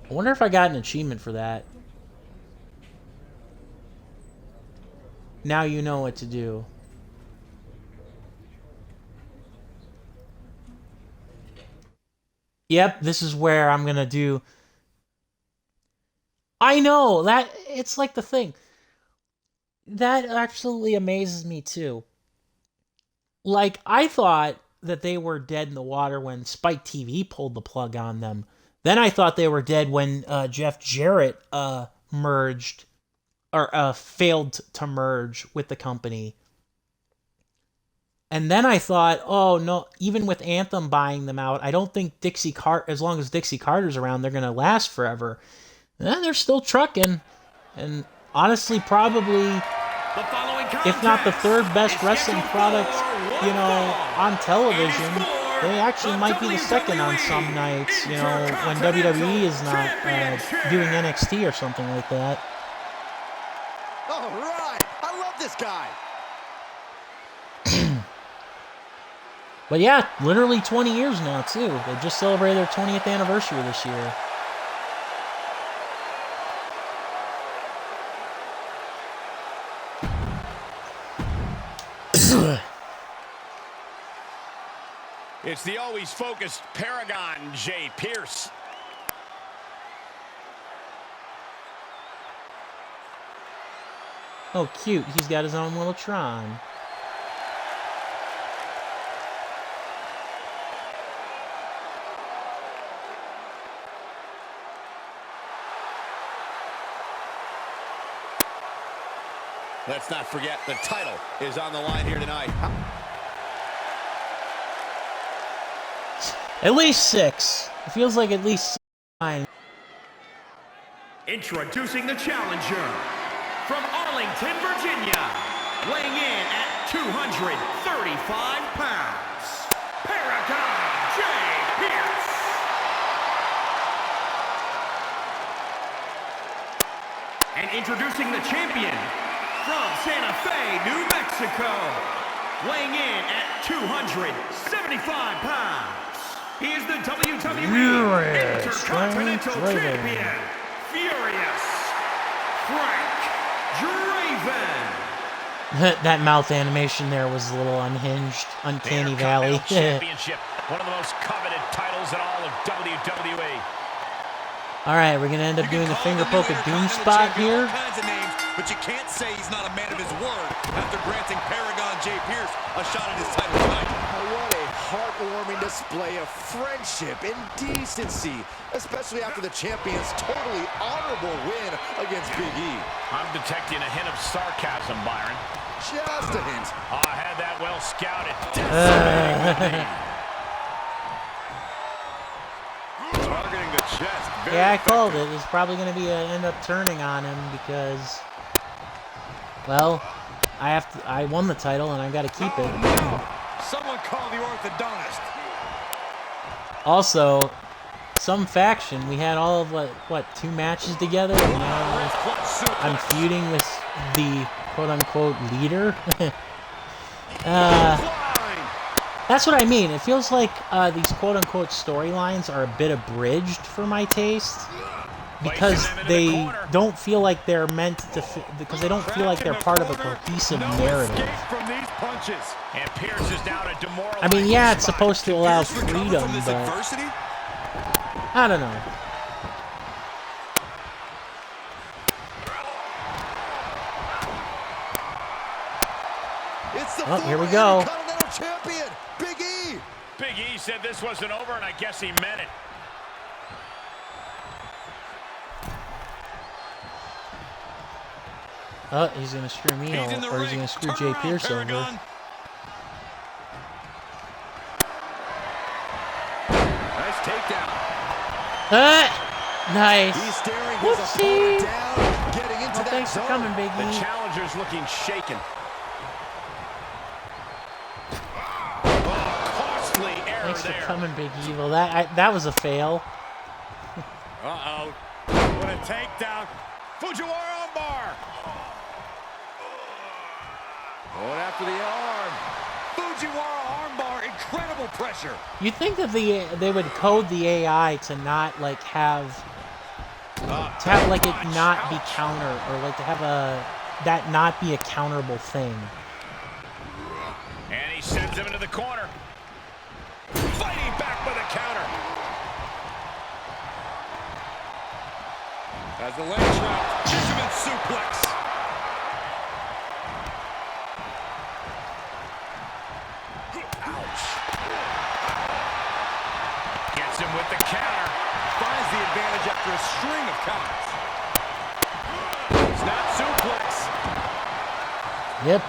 I wonder if I got an achievement for that. Now you know what to do. Yep, this is where I'm going to do... I know, that it's like the thing. That absolutely amazes me, too. Like, I thought that they were dead in the water when Spike TV pulled the plug on them. Then I thought they were dead when Jeff Jarrett merged, or failed to merge with the company. And then I thought, oh, no, even with Anthem buying them out, I don't think as long as Dixie Carter's around, they're going to last forever. They're still trucking. And honestly, probably, if not the third best wrestling product, on television, they actually might be the second on some nights, when WWE is not doing NXT or something like that. All right, I love this guy. But yeah, literally 20 years now, too. They just celebrated their 20th anniversary this year. It's the always focused Paragon, Jay Pierce. Oh, cute. He's got his own little Tron. Let's not forget the title is on the line here tonight. At least 6. It feels like at least 9. Introducing the challenger from Arlington, Virginia, weighing in at 235 pounds, Paragon Jay Pierce. And introducing the champion from Santa Fe, New Mexico, weighing in at 275 pounds. He is the WWE Intercontinental Champion, Furious Frank Draven. That mouth animation there was a little unhinged, uncanny valley. Championship, one of the most coveted titles in all of WWE. Alright, we're going to end up doing the finger poke of Doom Spot here. But you can't say he's not a man of his word after granting Paragon Jay Pierce a shot at his title tonight. What a heartwarming display of friendship and decency, especially after the champion's totally honorable win against Big E. I'm detecting a hint of sarcasm, Byron. Just a hint. Oh, I had that well scouted. Targeting the chest. Yeah, I called it. It's probably going to be end up turning on him because, well, I won the title and I got to keep it. Someone call the orthodontist. Also, some faction, we had all of what 2 matches together, and now I'm feuding with the quote-unquote leader. That's what I mean. It feels like these quote-unquote storylines are a bit abridged for my taste, because they don't feel like they're meant to, because they don't feel like they're part of a cohesive narrative. I mean, yeah, it's supposed to allow freedom, but I don't know. Oh, here we go. Big E said this wasn't over, and I guess he meant it. Oh, he's gonna screw me He's in the over, or he's ring. gonna screw Turn Jay around, Pierce over. Paragon. Nice takedown. Nice. He's staring his Whoopsie. opponent down, getting into Well, that thanks for zone. coming, Big The E. challenger's looking shaken. Oh, costly error Thanks for there. coming, Big E. Well, that was a fail. Uh-oh. What a takedown. Fujiwara armbar. Going after the arm. Fujiwara armbar, incredible pressure. You'd think that they would code the AI to not like have like it not be counter, or like to have that not be a counterable thing. And he sends him into the corner. Fighting back with a counter. As the leg trap, Fisherman suplex. Ouch. Gets him with the counter. Finds the advantage after a string of counters. Snap suplex. Yep.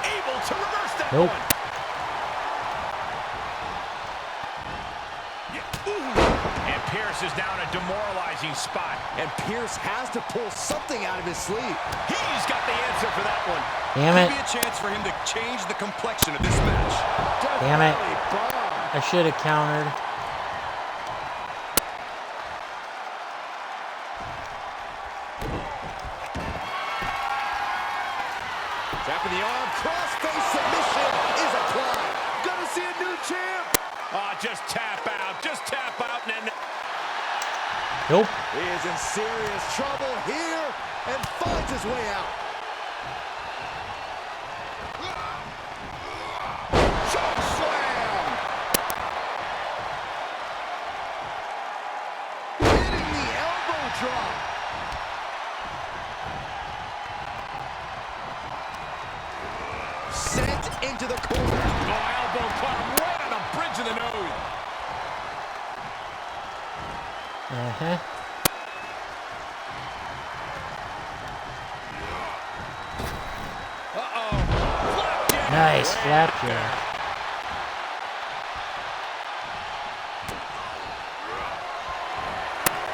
Able to reverse that Nope. one. And Pierce is down a demoralizing spot. And Pierce has to pull something out of his sleeve. He's got the answer for that one. Damn it. Could be a chance for him to change the complexion of this match. Damn it. Belly bomb. I should have countered. Tapping the arm, cross-face submission is applied. Gonna see a new champ. Oh, just tap out. Just tap out. And Nope. He is in serious trouble here and finds his way out. Choke slam. Hitting the elbow drop. Sent into the corner. oh, elbow caught him right on the bridge of the nose. Uh-huh. Uh-oh. Flapjack. Nice flapjack.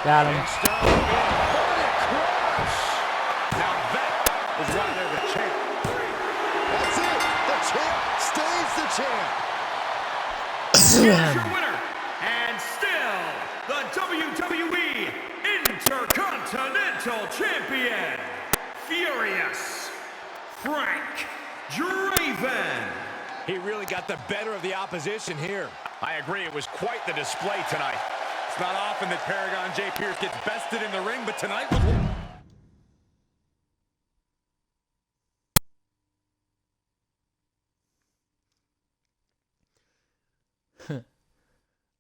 Got him. Now that is why they're the champ. That's it. The champ stays the champ. Here's your winner, and still the WWE Intercontinental Champion, Furious Frank Draven. He really got the better of the opposition here. I agree. It was quite the display tonight. It's not often that Paragon J. Pierce gets bested in the ring, but tonight was...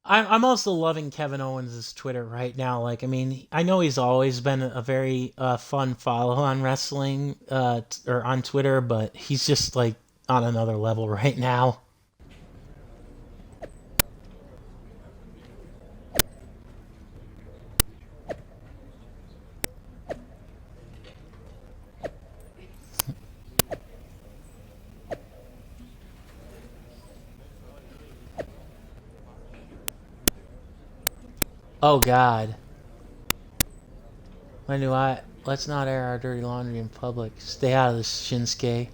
I'm also loving Kevin Owens' Twitter right now. Like, I mean, I know he's always been a very fun follow on wrestling or on Twitter, but he's just like on another level right now. Oh God. Let's not air our dirty laundry in public. Stay out of this, Shinsuke.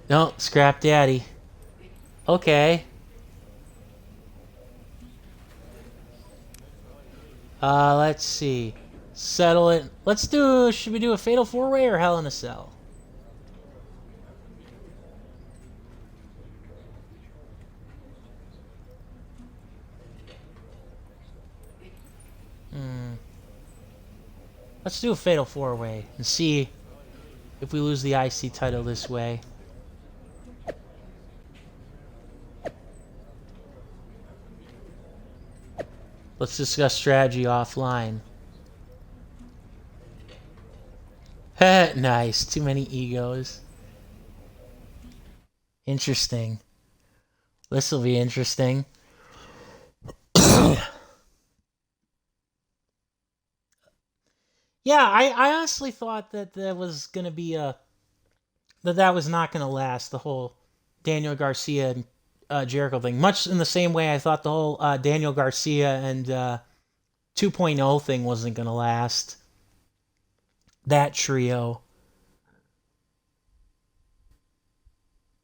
No, scrap daddy. Okay. Let's see. Settle it. Should we do a Fatal 4-Way or Hell in a Cell? Let's do a Fatal 4-Way and see if we lose the IC title this way. Let's discuss strategy offline. Nice. Too many egos. Interesting. This will be interesting. Yeah, I honestly thought that that was gonna be that was not gonna last, the whole Daniel Garcia and Jericho thing. Much in the same way I thought the whole Daniel Garcia and 2.0 thing wasn't gonna last. That trio.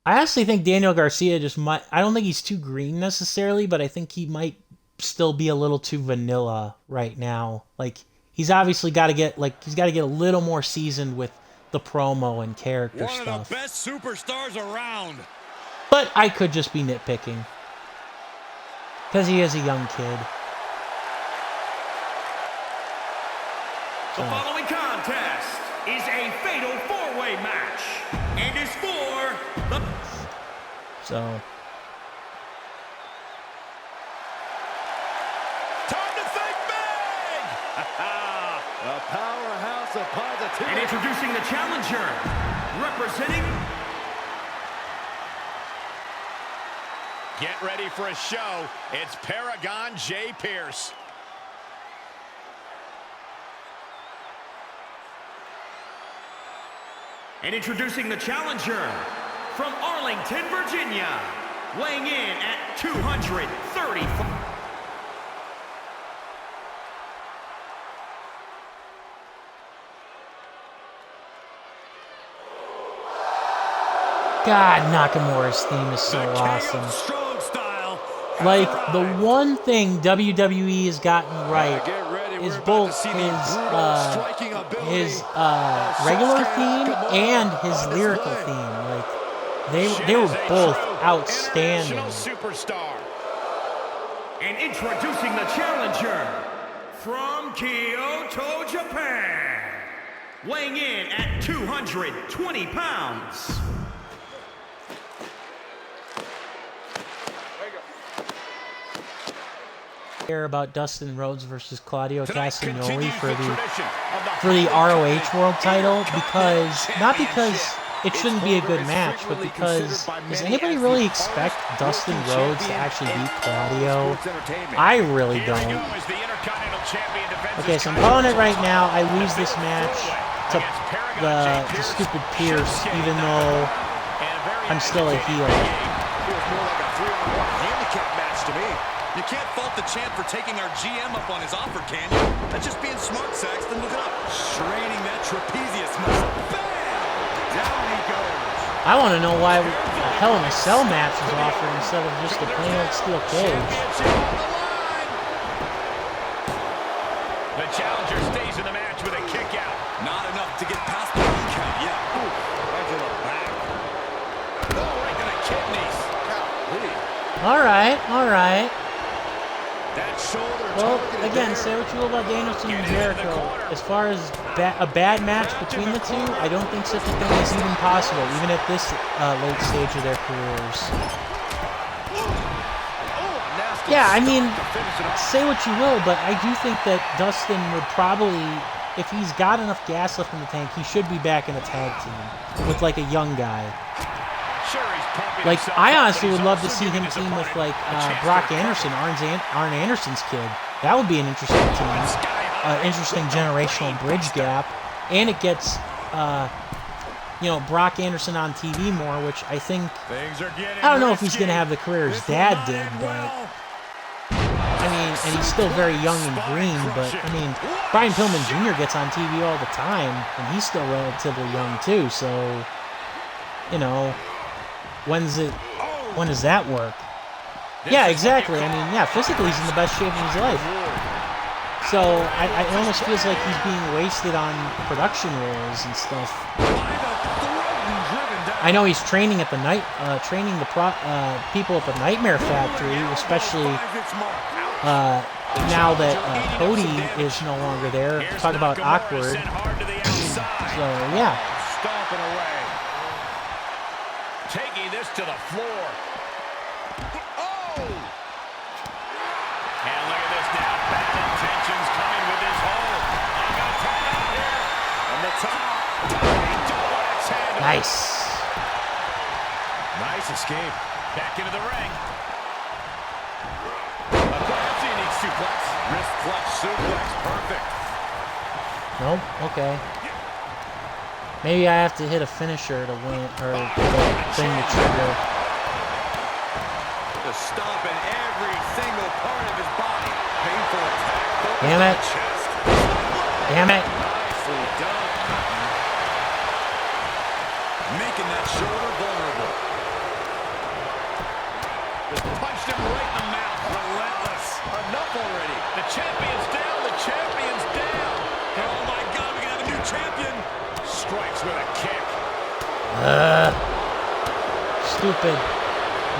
I honestly think Daniel Garcia just might. I don't think he's too green necessarily, but I think he might still be a little too vanilla right now. Like, he's obviously got to get a little more seasoned with the promo and character One stuff. of the best superstars around. But I could just be nitpicking because he is a young kid. The following contest is a fatal four-way match and is for the... So... Time to think big! A powerhouse of positivity. And introducing the challenger, representing... Get ready for a show. It's Paragon J. Pierce. And introducing the challenger, from Arlington, Virginia, weighing in at 235. God, Nakamura's theme is so awesome. Like, the one thing WWE has gotten right is both his regular theme and his lyrical theme. Like, they were both outstanding. And introducing the challenger, from Kyoto, Japan, weighing in at 220 pounds. About Dustin Rhodes versus Claudio Castagnoli for the ROH World Title, because not because it shouldn't be a good match, but because does anybody really expect Dustin Rhodes to actually beat Claudio? I really don't. Okay, so I'm calling it right now. I lose this match to the stupid Pierce, even though I'm still a heel. You can't fault the champ for taking our GM up on his offer, can you? That's just being smart, Saxton. Look it up. Straining that trapezius muscle. Bam! Down he goes. I want to know why a Hell in a Cell match was offered instead of just a plain old steel cage. The challenger stays in the match with a kick out. Not enough to get past the one count. Yeah. Ooh, right to the back. Oh, right to the kidneys. All right, all right. Well, again, say what you will about Danielson and Jericho. As far as a bad match between the two, I don't think such a thing is even possible, even at this late stage of their careers. Yeah, I mean, say what you will, but I do think that Dustin would probably, if he's got enough gas left in the tank, he should be back in a tag team with, like, a young guy. Like, I honestly would love to see him team with, like, Brock Anderson, Arn Anderson's kid. That would be an interesting team. Interesting generational bridge gap. And it gets, Brock Anderson on TV more, which I think... I don't know if he's going to have the career his dad did, but... I mean, and he's still very young and green, but, I mean, Brian Pillman Jr. gets on TV all the time, and he's still relatively young, too, so, you know... When does that work? Yeah, exactly. I mean, yeah, physically he's in the best shape of his life. So it almost feels like he's being wasted on production roles and stuff. I know he's training at the people at the Nightmare Factory, especially now that Cody is no longer there. Talk about awkward. So yeah. Taking this to the floor. Oh! And look at this now. Bad intentions coming with this hold. I'm going to tap out here. From the top. He don't want to handle. Nice. Nice escape. Back into the ring. A quite unique suplex. Wrist clutch suplex. Perfect. Nope. Okay. Maybe I have to hit a finisher to win, or the thing to trigger. The stomp in every single part of his body. Painful attack. Damn it. Damn it. Nicely done. Making that shoulder vulnerable. Just punched him right in the mouth. Relentless. Enough already. The champion's down. The champion's down. Oh my God, we can have a new champion. Strikes with a kick. Stupid.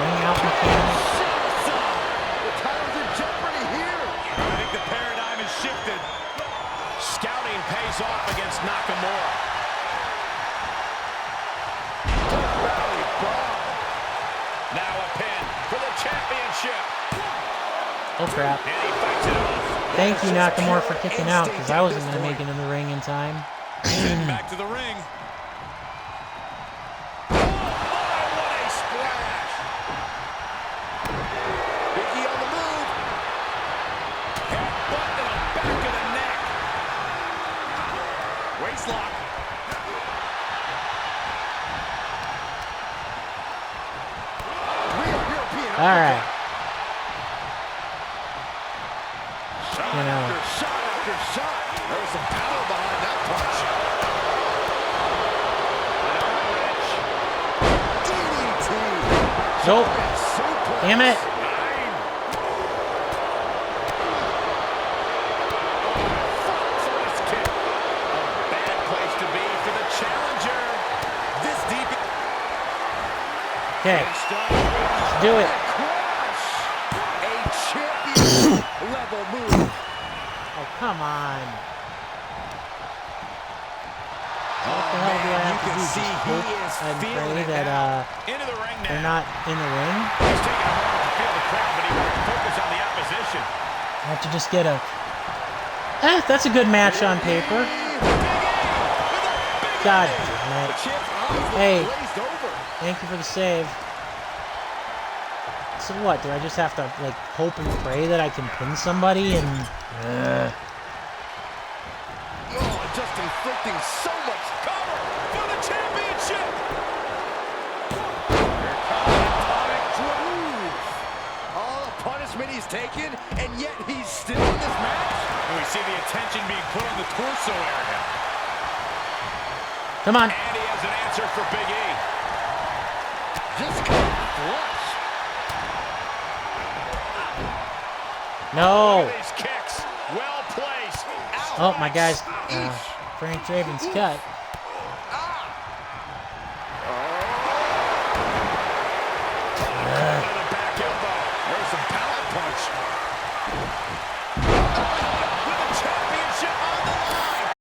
Ring out mechanic. The title's in jeopardy here. I think the paradigm has shifted. Scouting pays off against Nakamura. Rally bomb. Now a pin for the championship. Oh crap. And he fights it off. Thank you, Nakamura, for kicking out, because I wasn't going to make it in the ring in time. Back to the ring. Oh, my, what a splash. Vicky on the move. Headbutt to the back of the neck. Waistlock. Real European. All right. Shot You know. after shot after shot. There was some power behind that punch. DDT. Nope. Suplex. Damn it. Nine. First kick. A bad place to be for the challenger. This deep. Okay. Let's do it. Crush. A champion level move. Oh, come on. Oh, What the hell do I man, have you to can do? see Just he hope is and feeling pray it that now. Into the ring they're now. not in the ring? He's taking a moment to feel the crowd, but he won't focus on the opposition. I have to just get a... that's a good match on paper. God damn it. Hey. Thank you for the save. So what? Do I just have to, like, hope and pray that I can pin somebody and... Oh, just inflicting so much cover for the championship. Here comes the atomic drove. All the punishment he's taken, and yet he's still in this match. And we see the attention being put on the torso area. Come on. And he has an answer for Big E. Just got flush. No. Look at these kicks. Well placed. Oh, my guy's... Frank Draven's cut. The back elbow. There's some power punch. With the championship on the line.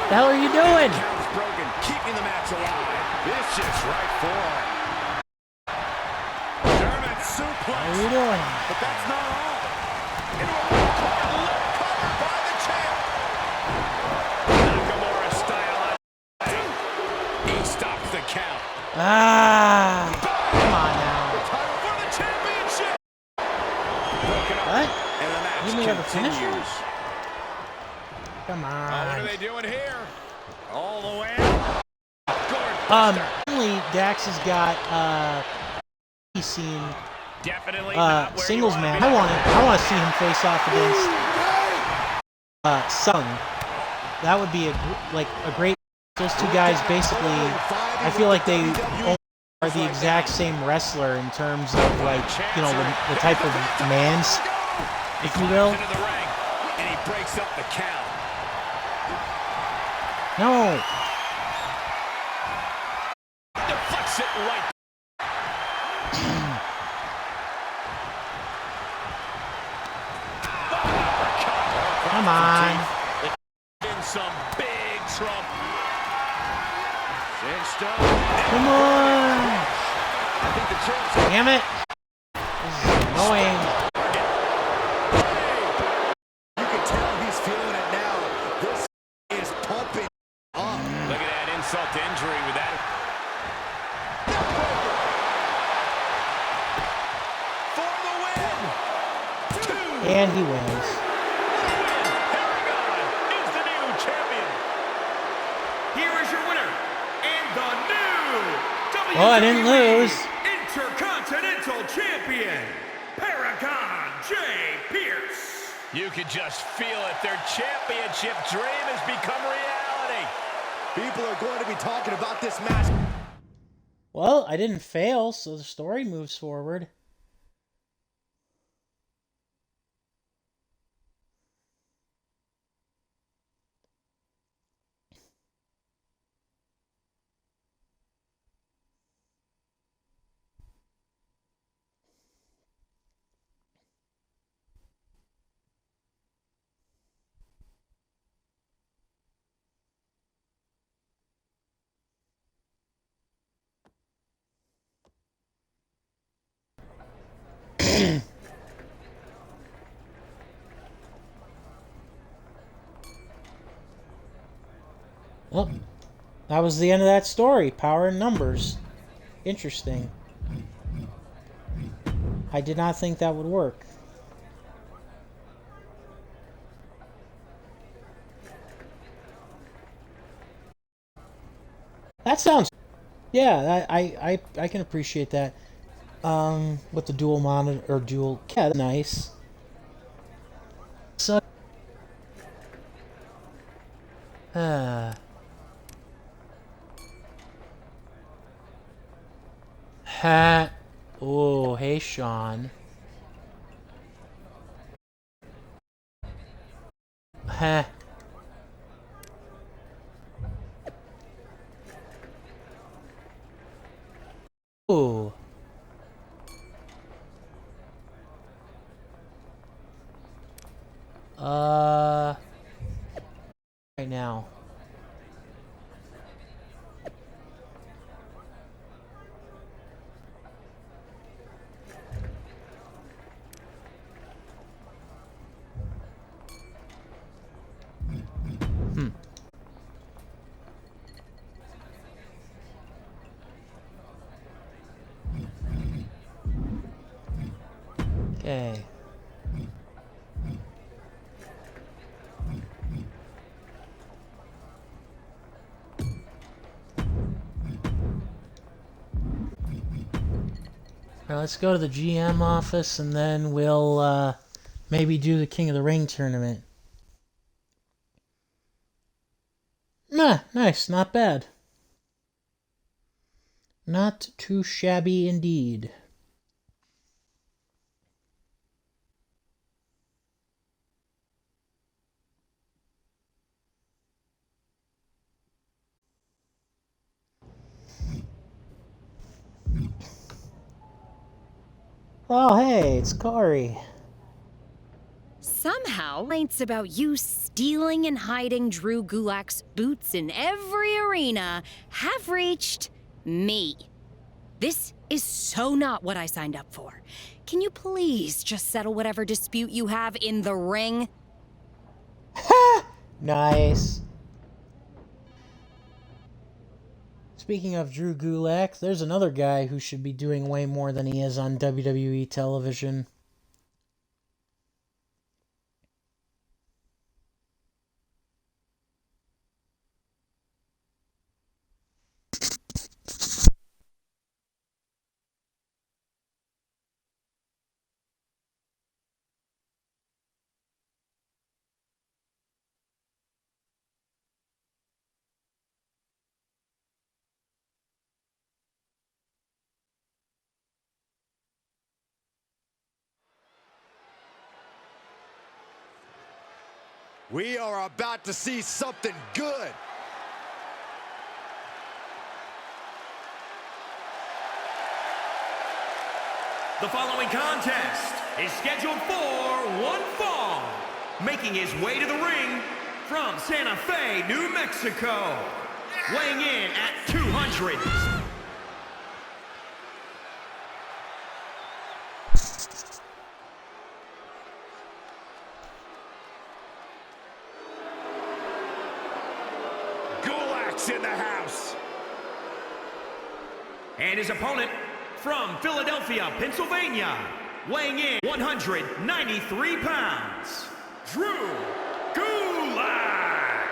The hell are you doing? Count's broken, keeping the match alive. Vicious right forearm. German suplex. What are you doing? But that's not all. Into a lip cover by the champ. Nakamura style. He stops the count. Ah. Come on now. The title for the championship. Broken up. What? And the match You mean have a finisher? continues. Come Oh, what are on. they doing here? All the way. Only Dax has got he's seen Definitely not where singles you wanna match. be. I want to see him face off against Sung. That would be a great. Those two guys basically, I feel like they are the exact same wrestler in terms of like the type of demands, if you will. Into the ring, and he breaks up the count. No. Deflects it right. Come on. In some big trouble. Come on. I think the champ's Damn it. This is annoying. You can tell he's feeling it now. This is pumping up. Look at that insult to injury with that. For the win. 2. And he wins. Paragon is the here is your winner, and the new Oh, I didn't lose. Intercontinental Champion, Paragon J. Pierce. You can just feel it. Their championship dream has become reality. People are going to be talking about this match. Well, I didn't fail, so the story moves forward. Well, that was the end of that story. Power in numbers. Interesting. I did not think that would work. That sounds... Yeah, I can appreciate that. With the dual monitor, or dual... Yeah, that's nice. So... Ha. Oh, hey, Sean. Ha. Oh. Right now. Okay. All right, let's go to the GM office and then we'll maybe do the King of the Ring tournament. Nah, nice, not bad. Not too shabby indeed. Oh, hey, it's Corey. Somehow, complaints about you stealing and hiding Drew Gulak's boots in every arena have reached me. This is so not what I signed up for. Can you please just settle whatever dispute you have in the ring? Nice. Speaking of Drew Gulak, there's another guy who should be doing way more than he is on WWE television. We are about to see something good. The following contest is scheduled for one fall. Making his way to the ring from Santa Fe, New Mexico. Weighing in at 200. In the house. And his opponent from Philadelphia, Pennsylvania, weighing in 193 pounds, Drew Gulak.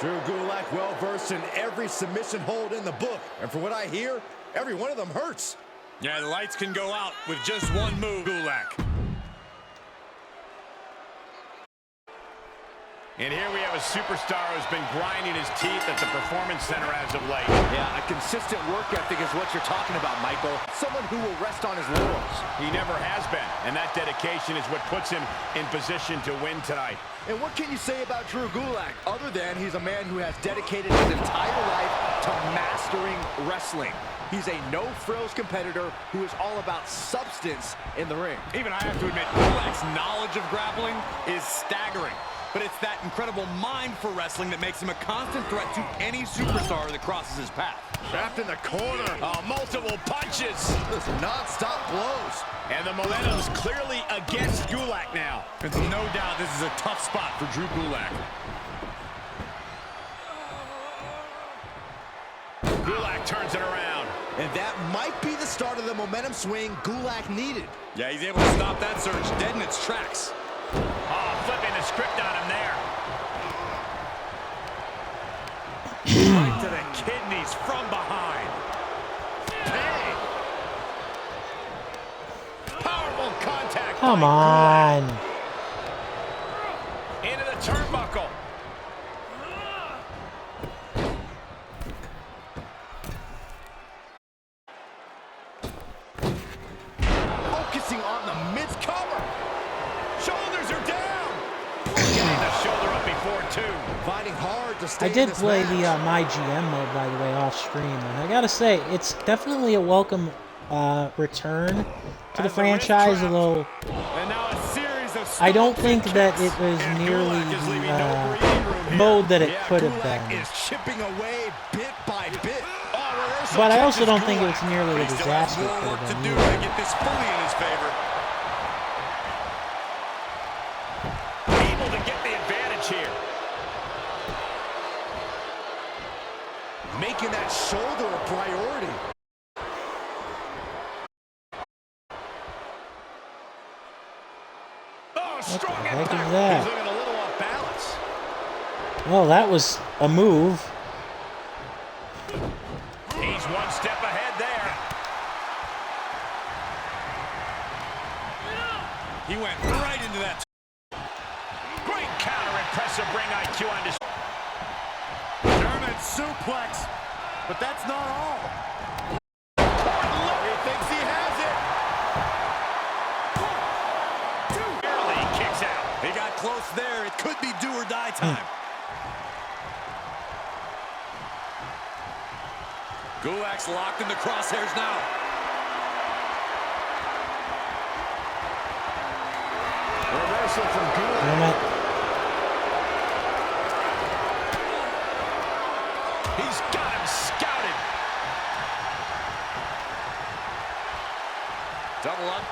Drew Gulak well-versed in every submission hold in the book. And from what I hear, every one of them hurts. Yeah, the lights can go out with just one move, Gulak. And here we have a superstar who's been grinding his teeth at the Performance Center as of late. Yeah, a consistent work ethic is what you're talking about, Michael. Someone who will rest on his laurels. He never has been, and that dedication is what puts him in position to win tonight. And what can you say about Drew Gulak, other than he's a man who has dedicated his entire life to mastering wrestling? He's a no-frills competitor who is all about substance in the ring. Even I have to admit, Gulak's knowledge of grappling is staggering. But it's that incredible mind for wrestling that makes him a constant threat to any superstar that crosses his path. Trapped in the corner. Multiple punches. Just non-stop blows. And the momentum's clearly against Gulak now. There's no doubt this is a tough spot for Drew Gulak. Gulak turns it around. And that might be the start of the momentum swing Gulak needed. Yeah, he's able to stop that surge dead in its tracks. Oh, flipping the script on him there. Right to the kidneys from behind. Bang! Powerful contact. Come on. Into the turnbuckle. Focusing on the mid-cover. Shoulders are down. Getting the shoulder up before two. Fighting hard to stay I in did this play match. the My GM mode, by the way, off stream, and I gotta say, it's definitely a welcome return to the franchise, although And now a series of I don't stomps think and that kicks. it was And nearly Gulak is leaving no the breathing room here. mode that it Yeah, could have Gulak been. is chipping away bit by bit. But I also don't think it was nearly the He still has disaster it more could work have to been do either. to get this fully in his favor. Able to get the advantage here. Making that shoulder a priority. Oh, strong the heck is impact. that? He's looking a little off balance. Well, that was a move. He's one step ahead there. He went right into that. Great counter, impressive ring IQ on this. German suplex. But that's not all. He thinks he has it. Barely kicks out. He got close there. It could be do or die time. Gulak's locked in the crosshairs now. Reversal from Gulak. Damn it. He's got him scouted. Double up.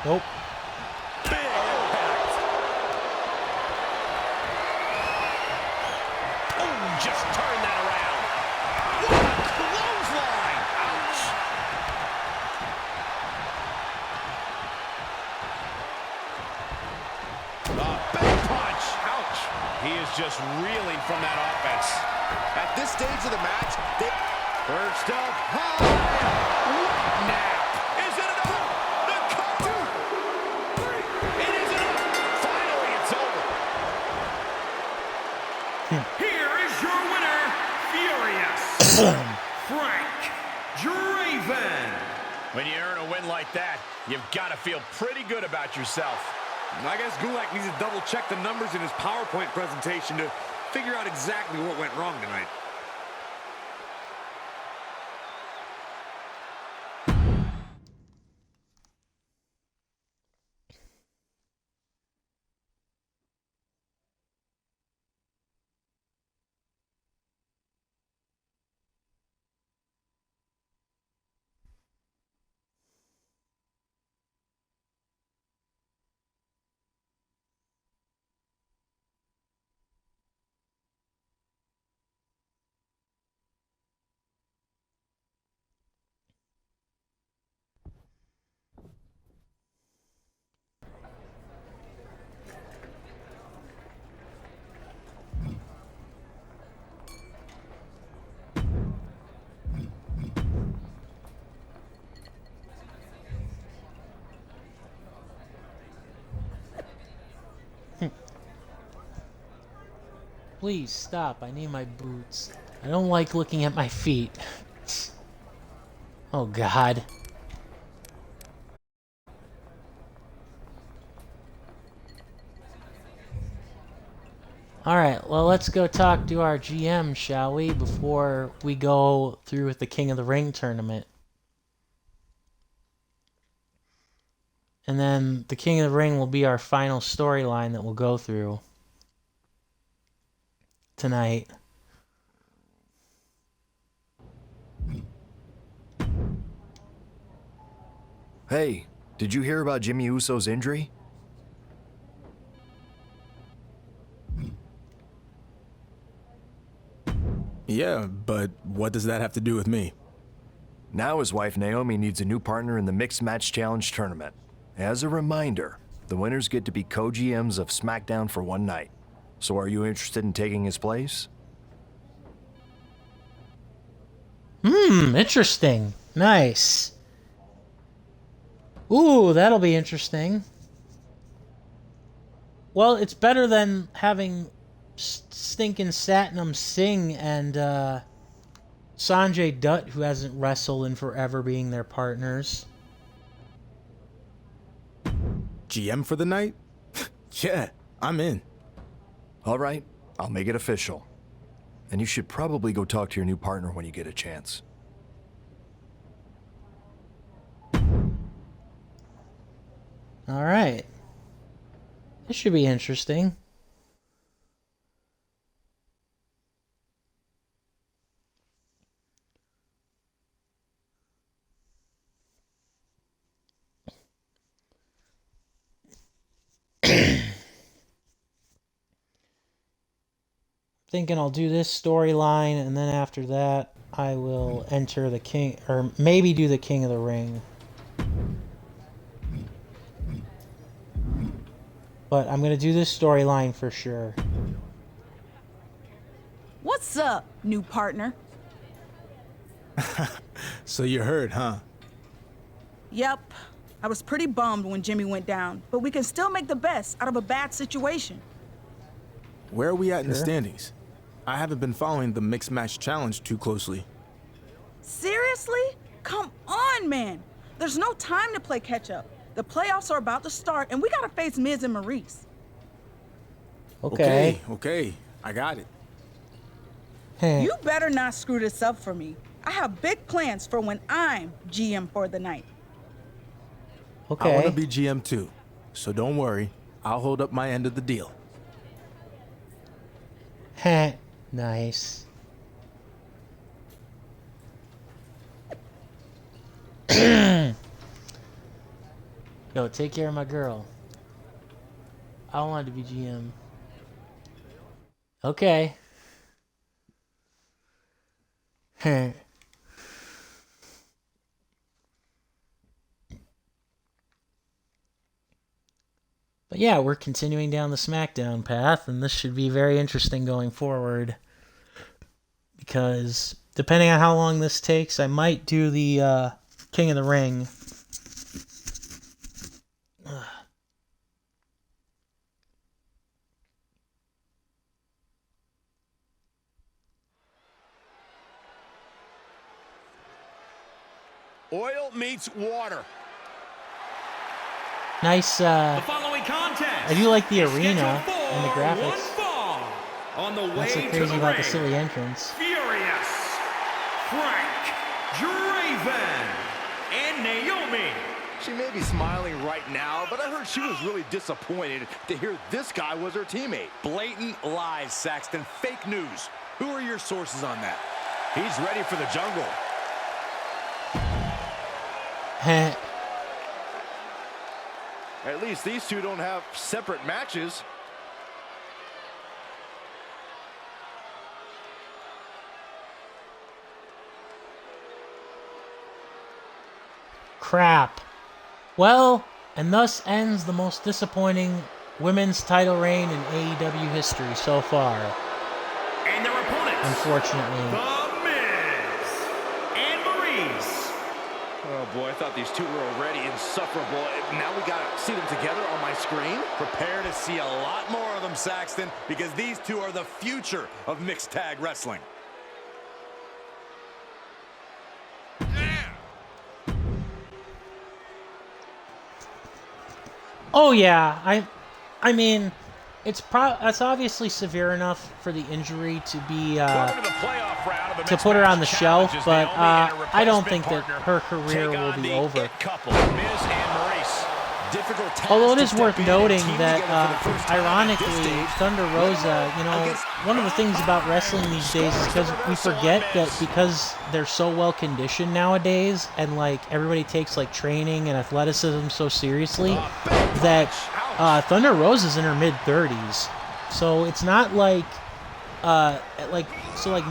Nope. Big impact. Oh, just turn that around. What a clothesline. Ouch. A big punch. Ouch. He is just reeling from that offense. At this stage of the match, they perched up high. What now? Is it enough? The cover. 2, 3. It is enough. Finally, it's over. Here is your winner, Furious Frank Draven. When you earn a win like that, you've got to feel pretty good about yourself. I guess Gulak needs to double-check the numbers in his PowerPoint presentation to figure out exactly what went wrong tonight. Please stop. I need my boots. I don't like looking at my feet. Oh, God. Alright, well, let's go talk to our GM, shall we? Before we go through with the King of the Ring tournament. And then the King of the Ring will be our final storyline that we'll go through tonight. Hey, did you hear about Jimmy Uso's injury? Yeah, but what does that have to do with me? Now his wife Naomi needs a new partner in the Mixed Match Challenge tournament. As a reminder, the winners get to be co-GMs of SmackDown for one night. So are you interested in taking his place? Interesting. Nice. Ooh, that'll be interesting. Well, it's better than having stinking Satnam Singh and Sanjay Dutt, who hasn't wrestled in forever, being their partners. GM for the night? Yeah, I'm in. All right, I'll make it official. And you should probably go talk to your new partner when you get a chance. All right. This should be interesting. Thinking I'll do this storyline, and then after that I will enter the King, or maybe do the King of the Ring. But I'm gonna do this storyline for sure. What's up, new partner? So you heard, huh? Yep. I was pretty bummed when Jimmy went down, but we can still make the best out of a bad situation. Where are we at in the standings? I haven't been following the Mixed Match Challenge too closely. Seriously? Come on, man. There's no time to play catch-up. The playoffs are about to start, and we gotta face Miz and Maurice. Okay. I got it. You better not screw this up for me. I have big plans for when I'm GM for the night. I want to be GM too, so don't worry. I'll hold up my end of the deal. Nice. Yo, take care of my girl. I want to be GM. Okay. But yeah, we're continuing down the SmackDown path, and this should be very interesting going forward. Because depending on how long this takes, I might do the King of the Ring. Oil meets water. Nice. The following contest. I do like the is arena scheduled and the for graphics. one fall. On the way What's so to crazy the about the ring, silly entrance? Furious, Frank, Draven, and Naomi. She may be smiling right now, but I heard she was really disappointed to hear this guy was her teammate. Blatant lies, Saxton. Fake news. Who are your sources on that? He's ready for the jungle. At least these two don't have separate matches. Crap. Well, and thus ends the most disappointing women's title reign in AEW history so far. And their opponents. Unfortunately. The Miz and Maurice. Oh boy, I thought these two were already insufferable. Now we gotta see them together on my screen. Prepare to see a lot more of them, Saxton, because these two are the future of mixed tag wrestling. Oh yeah, I mean, that's obviously severe enough for the injury to be to put her on the shelf, but I don't think that her career will be over. Although it is worth noting that, ironically, Thunder Rosa, you know, one of the things about wrestling these days is because we forget that because they're so well conditioned nowadays, and like everybody takes like training and athleticism so seriously, that Thunder Rosa's in her mid-30s. So it's not like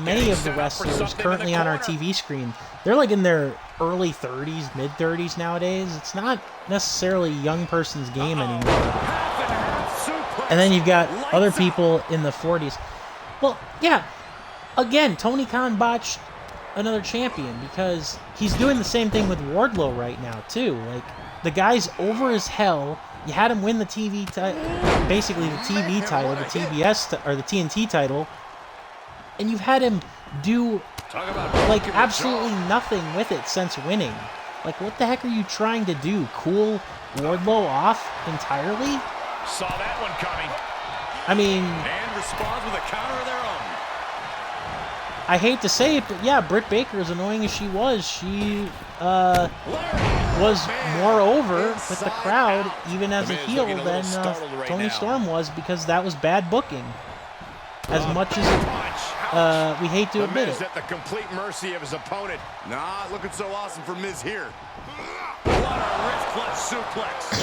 many of the wrestlers currently on our TV screen, they're like in their early 30s, mid-30s nowadays. It's not necessarily a young person's game anymore. And then you've got other people in the 40s. Well, yeah, again, Tony Khan botched another champion because he's doing the same thing with Wardlow right now, too. Like, the guy's over as hell. You had him win the TV title, basically the TV title, the TBS, or the TNT title, and you've had him do like absolutely nothing with it since winning. Like, what the heck are you trying to do? Cool Wardlow off entirely? Saw that one coming. I mean, And responds with a counter of their own. I hate to say it, but yeah, Britt Baker, as annoying as she was more over with the crowd, even as a heel, than Tony Storm was, because that was bad booking. As much as we hate to admit it. At the complete mercy of his opponent. Not looking so awesome for Miz here. What a wrist clutch suplex.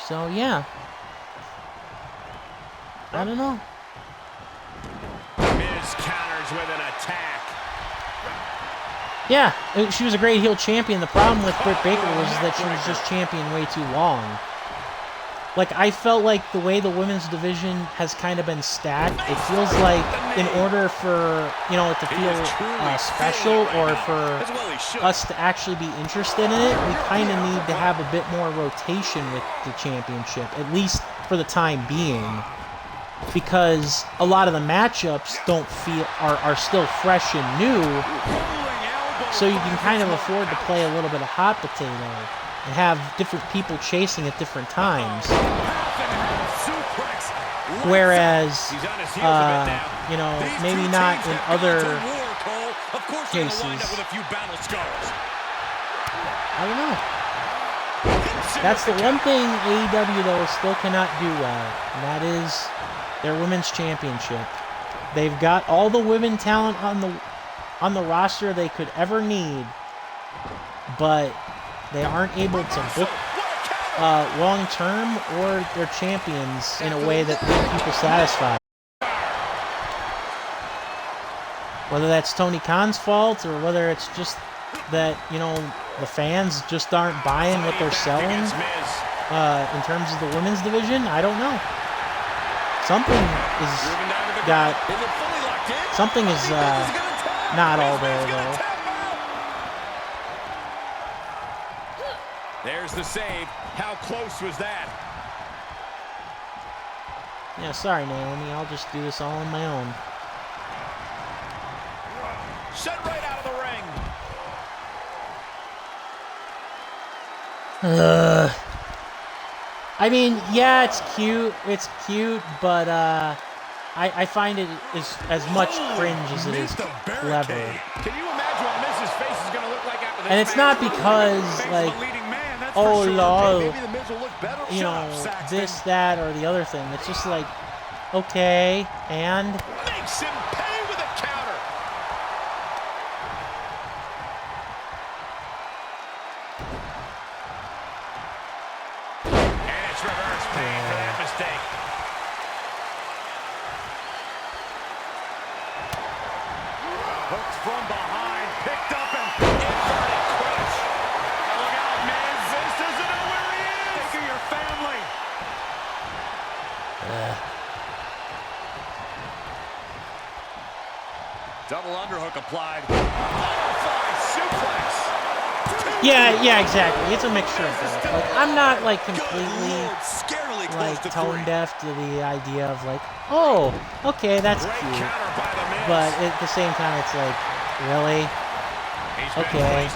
So yeah, I don't know. Miz counters with an attack. Yeah, she was a great heel champion. The problem with Britt Baker was that she was just champion way too long. Like, I felt like the way the women's division has kind of been stacked, it feels like in order for, you know, it to feel special, or for us to actually be interested in it, we kind of need to have a bit more rotation with the championship, at least for the time being. Because a lot of the matchups are still fresh and new, so you can kind of afford to play a little bit of hot potato and have different people chasing at different times. Whereas, you know, maybe not in other cases. I don't know. That's the one thing AEW, though, still cannot do well, and that is their women's championship. They've got all the women talent on the roster they could ever need, but they aren't able to book long-term or their champions in a way that leave people satisfied. Whether that's Tony Khan's fault, or whether it's just that, you know, the fans just aren't buying what they're selling in terms of the women's division, I don't know. Something is not all there, though. There's the save. How close was that? Yeah, sorry, Naomi. I'll just do this all on my own. Sent right out of the ring. I mean, yeah, it's cute, but I find it is as much cringe as it is clever. Can you imagine what Miz's face is going to look like after this? And it's not because, like, oh, lol, you know, this, that, or the other thing. It's just like, okay, and Makes him pay with a counter. And it's reverse pain for that mistake. Hooks from behind, picked up and inverted clutch. Now look out, Miz. This doesn't know where he is. Think of your family. Double underhook applied. Butterfly Yeah, exactly. It's a mixture of both. Like, I'm not like completely like tone deaf to the idea of like, oh, okay, that's cute. But at the same time, it's like, really? Okay.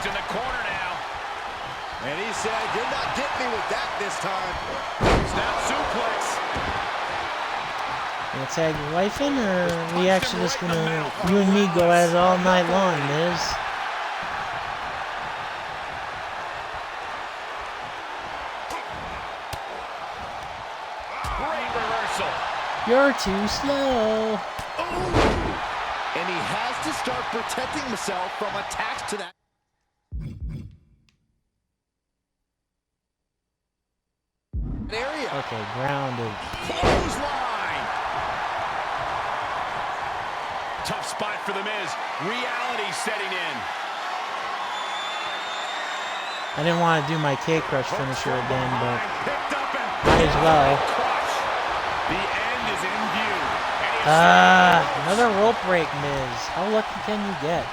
And he said, "You're not getting me with that this time." Snap suplex. Gonna tag your wife in, or are we actually just gonna, you and me, go at it all night long, Miz? Great reversal. You're too slow. And he has to start protecting himself from attacks to that area. Okay, grounded. Clothesline. Tough spot for the Miz. Reality setting in. I didn't want to do my K-Crush finisher again, but might as well. The end is in view. Another rope break, Miz. How lucky can you get?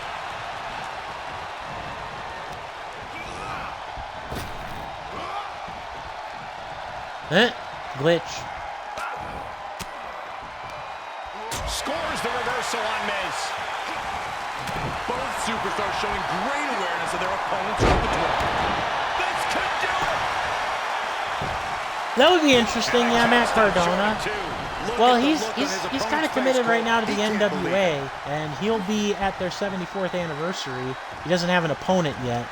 Glitch. Scores the reversal on Miz. Both superstars showing great awareness of their opponent's repertoire. This could do it. That would be interesting, yeah, Matt Cardona. Well, he's kind of committed right now to the NWA, and he'll be at their 74th anniversary. He doesn't have an opponent yet.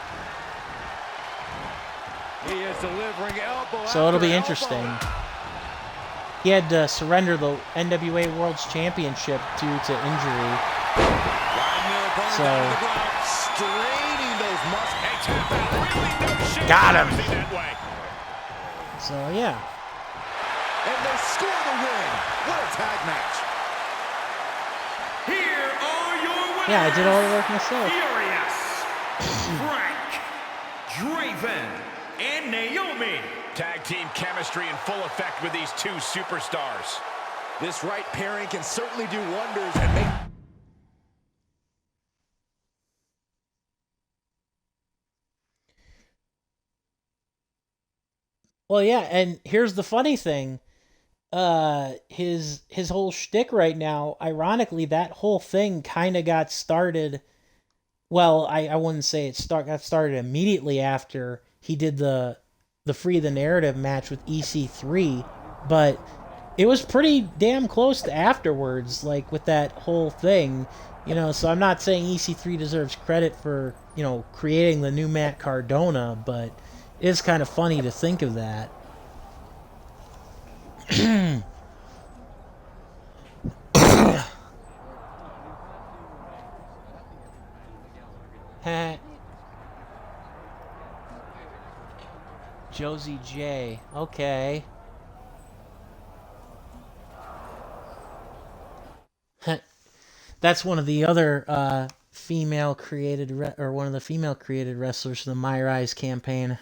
He is delivering elbow. So it'll be interesting. He had to surrender the NWA World's Championship due to injury. So got him. So yeah. And they score the win. What a tag match. Here are your winners. Yeah, I did all the work myself. Furious, Frank, Draven, and Naomi. Tag team chemistry in full effect with these two superstars. This right pairing can certainly do wonders and make... Well, yeah, and here's the funny thing. His whole shtick right now, ironically, that whole thing kind of got started. Well, I wouldn't say it got started immediately after he did the Free the Narrative match with EC3, but it was pretty damn close to afterwards, like with that whole thing, you know. So I'm not saying EC3 deserves credit for, you know, creating the new Matt Cardona, but it is kind of funny to think of that. Josie J. Okay. That's one of the other female created wrestlers for the MyRise campaign.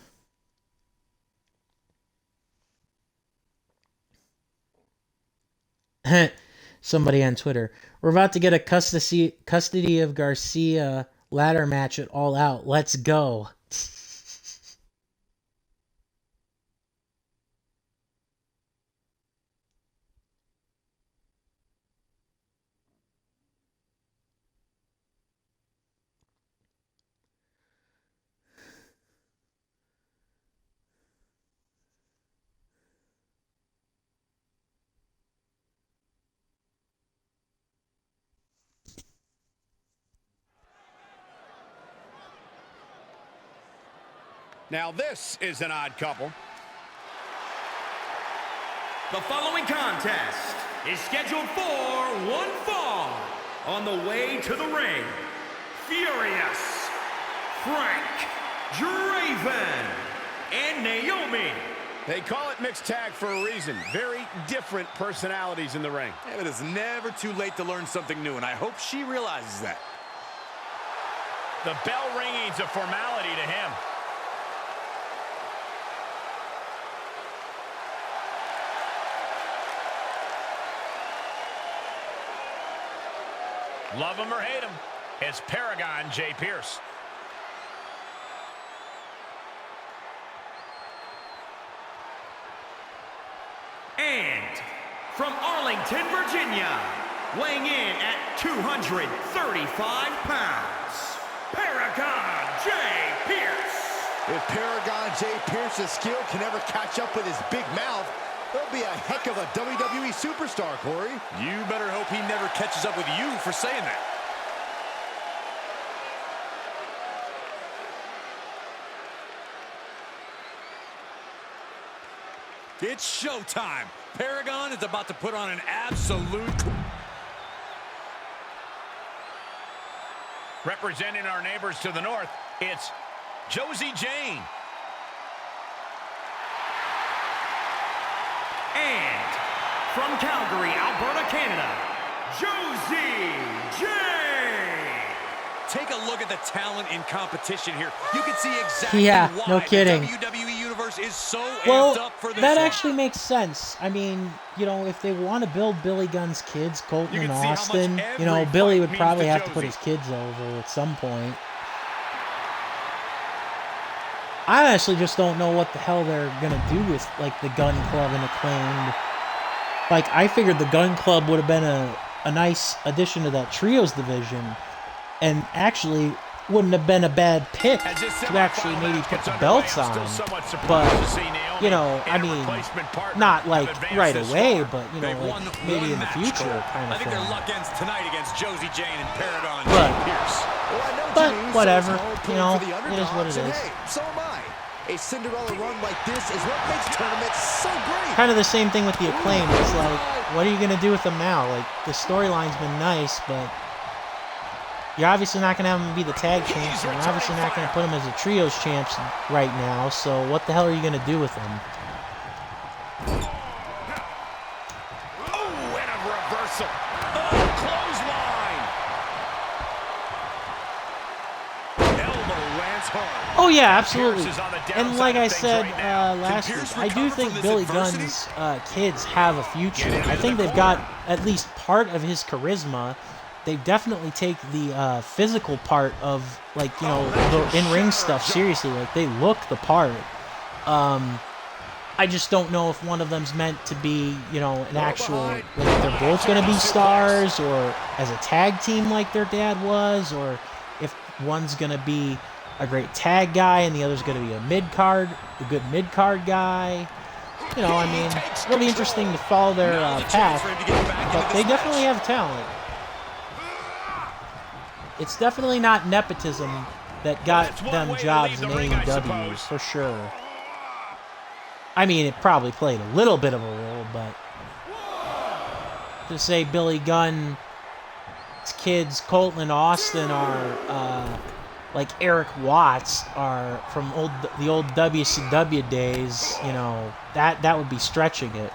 Somebody on Twitter. We're about to get a custody of Garcia ladder match at All Out. Let's go. Now this is an odd couple. The following contest is scheduled for one fall. On the way to the ring, Furious, Frank, Draven, and Naomi. They call it mixed tag for a reason. Very different personalities in the ring. Yeah, but it's never too late to learn something new, and I hope she realizes that. The bell ringing's a formality to him. Love him or hate him, it's Paragon J. Pierce. from Arlington, Virginia, weighing in at 235 pounds, Paragon J. Pierce. If Paragon J. Pierce's skill can ever catch up with his big mouth, he'll be a heck of a WWE superstar, Corey. You better hope he never catches up with you for saying that. It's showtime. Paragon is about to put on an absolute... Representing our neighbors to the north, it's Josie Jane. And from Calgary, Alberta, Canada, Josie Jane. Take a look at the talent in competition here. You can see exactly why no kidding. the WWE Universe is so Well, amped up for this that one. actually makes sense. I mean, you know, if they want to build Billy Gunn's kids, Colton and Austin, you know, Billy would probably have to put his kids over at some point. I honestly just don't know what the hell they're going to do with, like, the Gun Club and Acclaimed. Like, I figured the Gun Club would have been a nice addition to that Trios division, and actually wouldn't have been a bad pick to actually maybe put the belts on. But, you know, I mean, not like right away, but, you know, like maybe in the future kind of I think thing. their luck ends tonight against Josie Jane and Paragon But- J. Pierce. But whatever, you know, it is what it is. Hey, so am I. A Cinderella run like this is what makes tournaments so great. Kind of the same thing with the Acclaim. It's like, what are you going to do with them now? Like, the storyline's been nice, but you're obviously not going to have them be the tag champs, and you're obviously not going to put them as the trios champs right now, so what the hell are you going to do with them? Oh, and a reversal. Oh, clothesline. Elbow lands hard. Oh, yeah, absolutely. Pierce is on the And downside like of I things said right now. last Can week, Pierce I do recover think from this Billy adversity? Gunn's kids have a future. I think they've got at least part of his charisma. They definitely take the physical part of, like, you know, the in-ring stuff seriously. Like, they look the part. I just don't know if one of them's meant to be, you know, an actual, like, they're both going to be stars, or as a tag team like their dad was, or if one's going to be a great tag guy and the other's going to be a a good mid-card guy. You know, I mean, it'll be interesting to follow their path, but they definitely have talent. It's definitely not nepotism that got them jobs in AEW, for sure. I mean, it probably played a little bit of a role, but to say Billy Gunn's kids, Colton and Austin, are like Eric Watts are from the old WCW days, you know, that would be stretching it.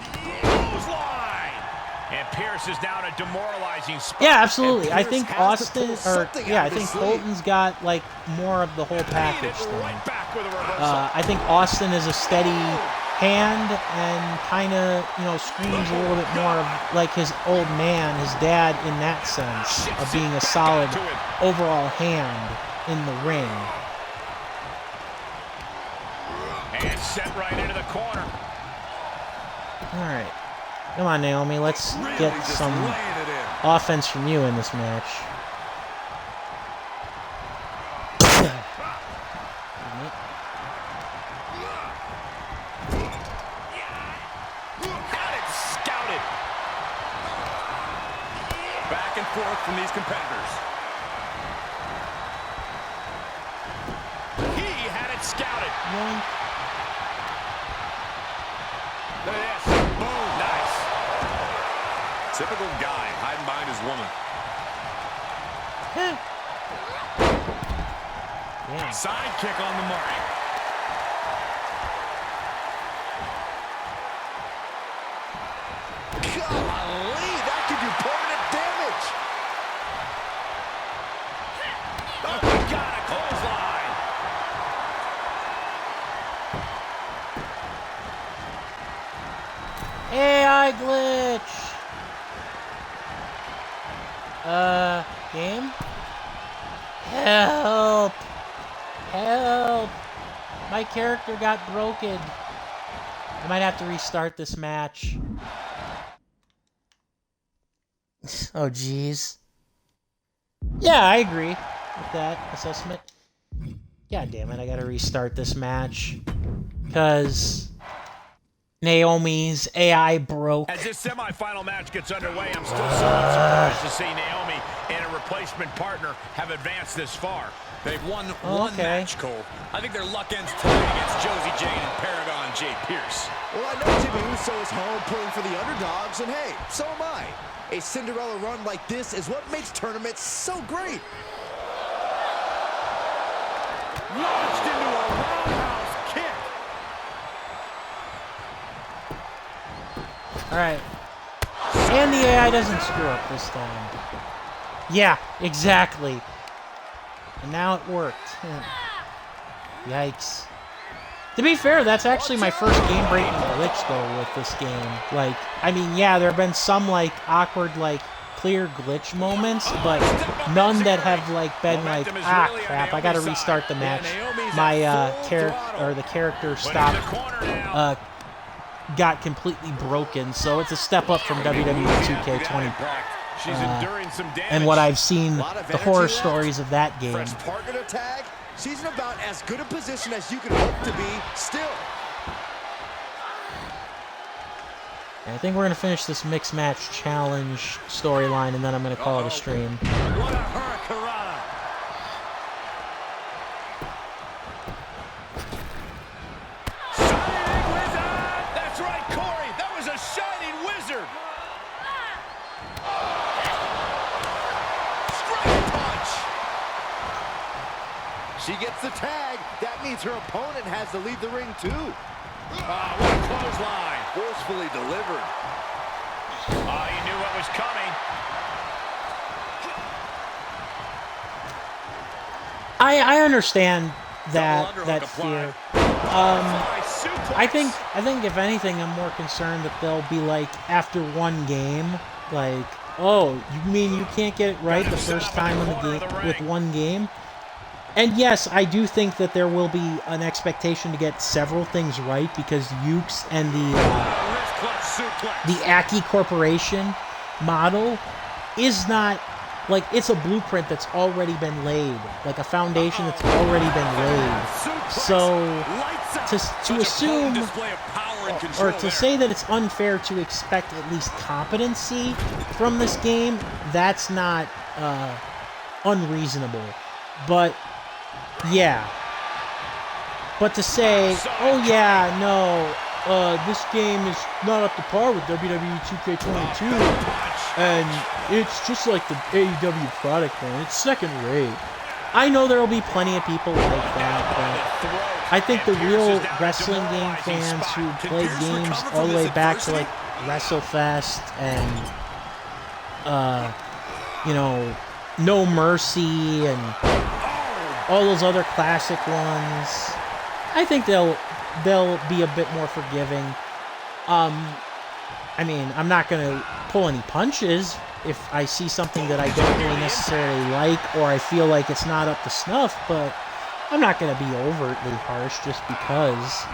And Pierce is down a demoralizing spot. Yeah, absolutely. I Pierce think has to Austin, pull or something yeah, out I of his think sleeve. Colton's got like more of the whole package thing. Right back with a reversal. I think Austin is a steady hand and kind of, you know, screams a little bit more of like his old man, his dad, in that sense of being a solid overall hand in the ring. And set right into the corner. All right. Come on, Naomi. Let's get some offense from you in this match. Got it scouted. Back and forth from these competitors. He had it scouted. Yoink. Look at this. Boom. Nice. Typical guy hiding behind his woman. Yeah. Side kick on the mark. Golly, that could do permanent damage. Oh, he got a clothesline. AI glitch. Game? Help! Help! My character got broken. I might have to restart this match. Oh, jeez. Yeah, I agree with that assessment. God damn it, I gotta restart this match. Because Naomi's AI broke. As this semifinal match gets underway, I'm still somewhat surprised to see Naomi and a replacement partner have advanced this far. They've won one match, Cole. I think their luck ends tonight against Josie Jane and Paragon J. Pierce. Well, I know Jimmy Uso is home pulling for the underdogs, and hey, so am I. A Cinderella run like this is what makes tournaments so great. Launched into a roundhouse kick. Alright. And the AI doesn't screw up this time. Yeah, exactly. And now it worked. Yikes. To be fair, that's actually my first game-breaking glitch, though, with this game. Like, I mean, yeah, there have been some, like, awkward, like, clear glitch moments, but none that have, like, been like, ah, crap, I gotta restart the match. My, the character stopped, got completely broken, so it's a step up from WWE 2K20. And what I've seen, the horror stories of that game. Fresh partner to tag. She's in about as good a position as you can hope to be still. I think we're going to finish this mixed match challenge storyline, and then I'm going to call it a stream. What a hurricanrana. Shining Wizard! That's right, Corey. That was a Shining Wizard. Straight punch. She gets the tag. That means her opponent has to leave the ring, too. What a clothesline. Forcefully delivered. Oh, you knew what was coming. I understand that fear. I think if anything, I'm more concerned that they'll be like, after one game, like, oh, you mean you can't get it right the first time in the game with one game? And yes, I do think that there will be an expectation to get several things right, because Ukes and the Aki Corporation model is not, like, it's a blueprint that's already been laid, like a foundation that's already been laid. So to assume, or to say that it's unfair to expect at least competency from this game, that's not unreasonable. But yeah. But to say, oh yeah, no, this game is not up to par with WWE 2K22, and it's just like the AEW product, man. It's second rate. I know there will be plenty of people like that, but I think the real wrestling game fans who play games all the way back to like WrestleFest and you know, No Mercy and all those other classic ones, I think they'll be a bit more forgiving. I mean, I'm not gonna pull any punches if I see something that I don't really necessarily like, or I feel like it's not up to snuff, but I'm not gonna be overtly harsh just because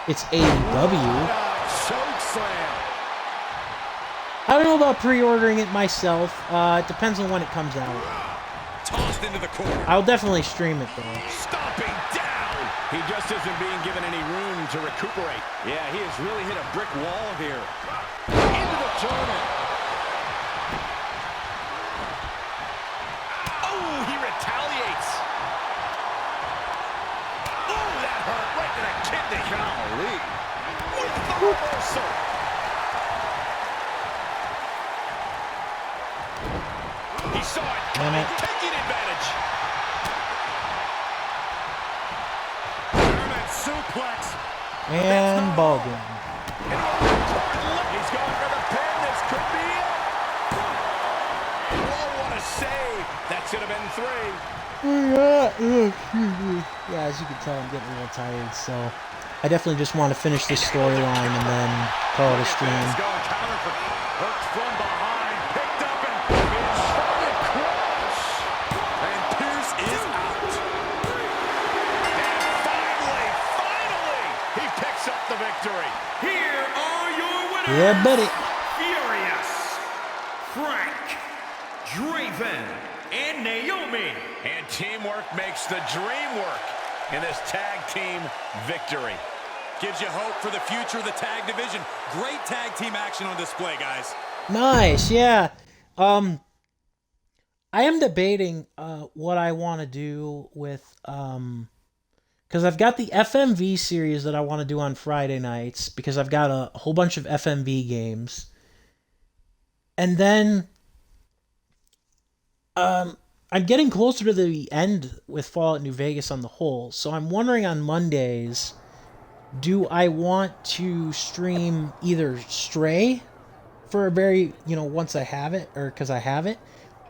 it's AEW. I don't know about pre-ordering it myself. It depends on when it comes out. Tossed into the corner. I'll definitely stream it though. Stomping down. He just isn't being given any room to recuperate. Yeah, he has really hit a brick wall here. Into the tournament. Oh, he retaliates. Oh, that hurt right to the kidney. Golly. With the reversal. He saw it coming, taking advantage. German suplex. And ball game. He's going for the pin. This could be it. Oh, what a save. That should have been 3. Yeah, as you can tell, I'm getting a little tired, so I definitely just want to finish this storyline and then call it a stream. Hooked from behind, picked up and trying to crush. And Pierce is out. And finally, he picks up the victory. Here are your winners. Yeah, buddy. Furious, Frank, and Naomi. And teamwork makes the dream work in this tag team victory. Gives you hope for the future of the tag division. Great tag team action on display, guys. Nice, yeah. I am debating what I want to do with because I've got the FMV series that I want to do on Friday nights because I've got a whole bunch of FMV games. And then I'm getting closer to the end with Fallout New Vegas on the whole. So I'm wondering on Mondays, do I want to stream either Stray for a very, once I have it, or because I have it,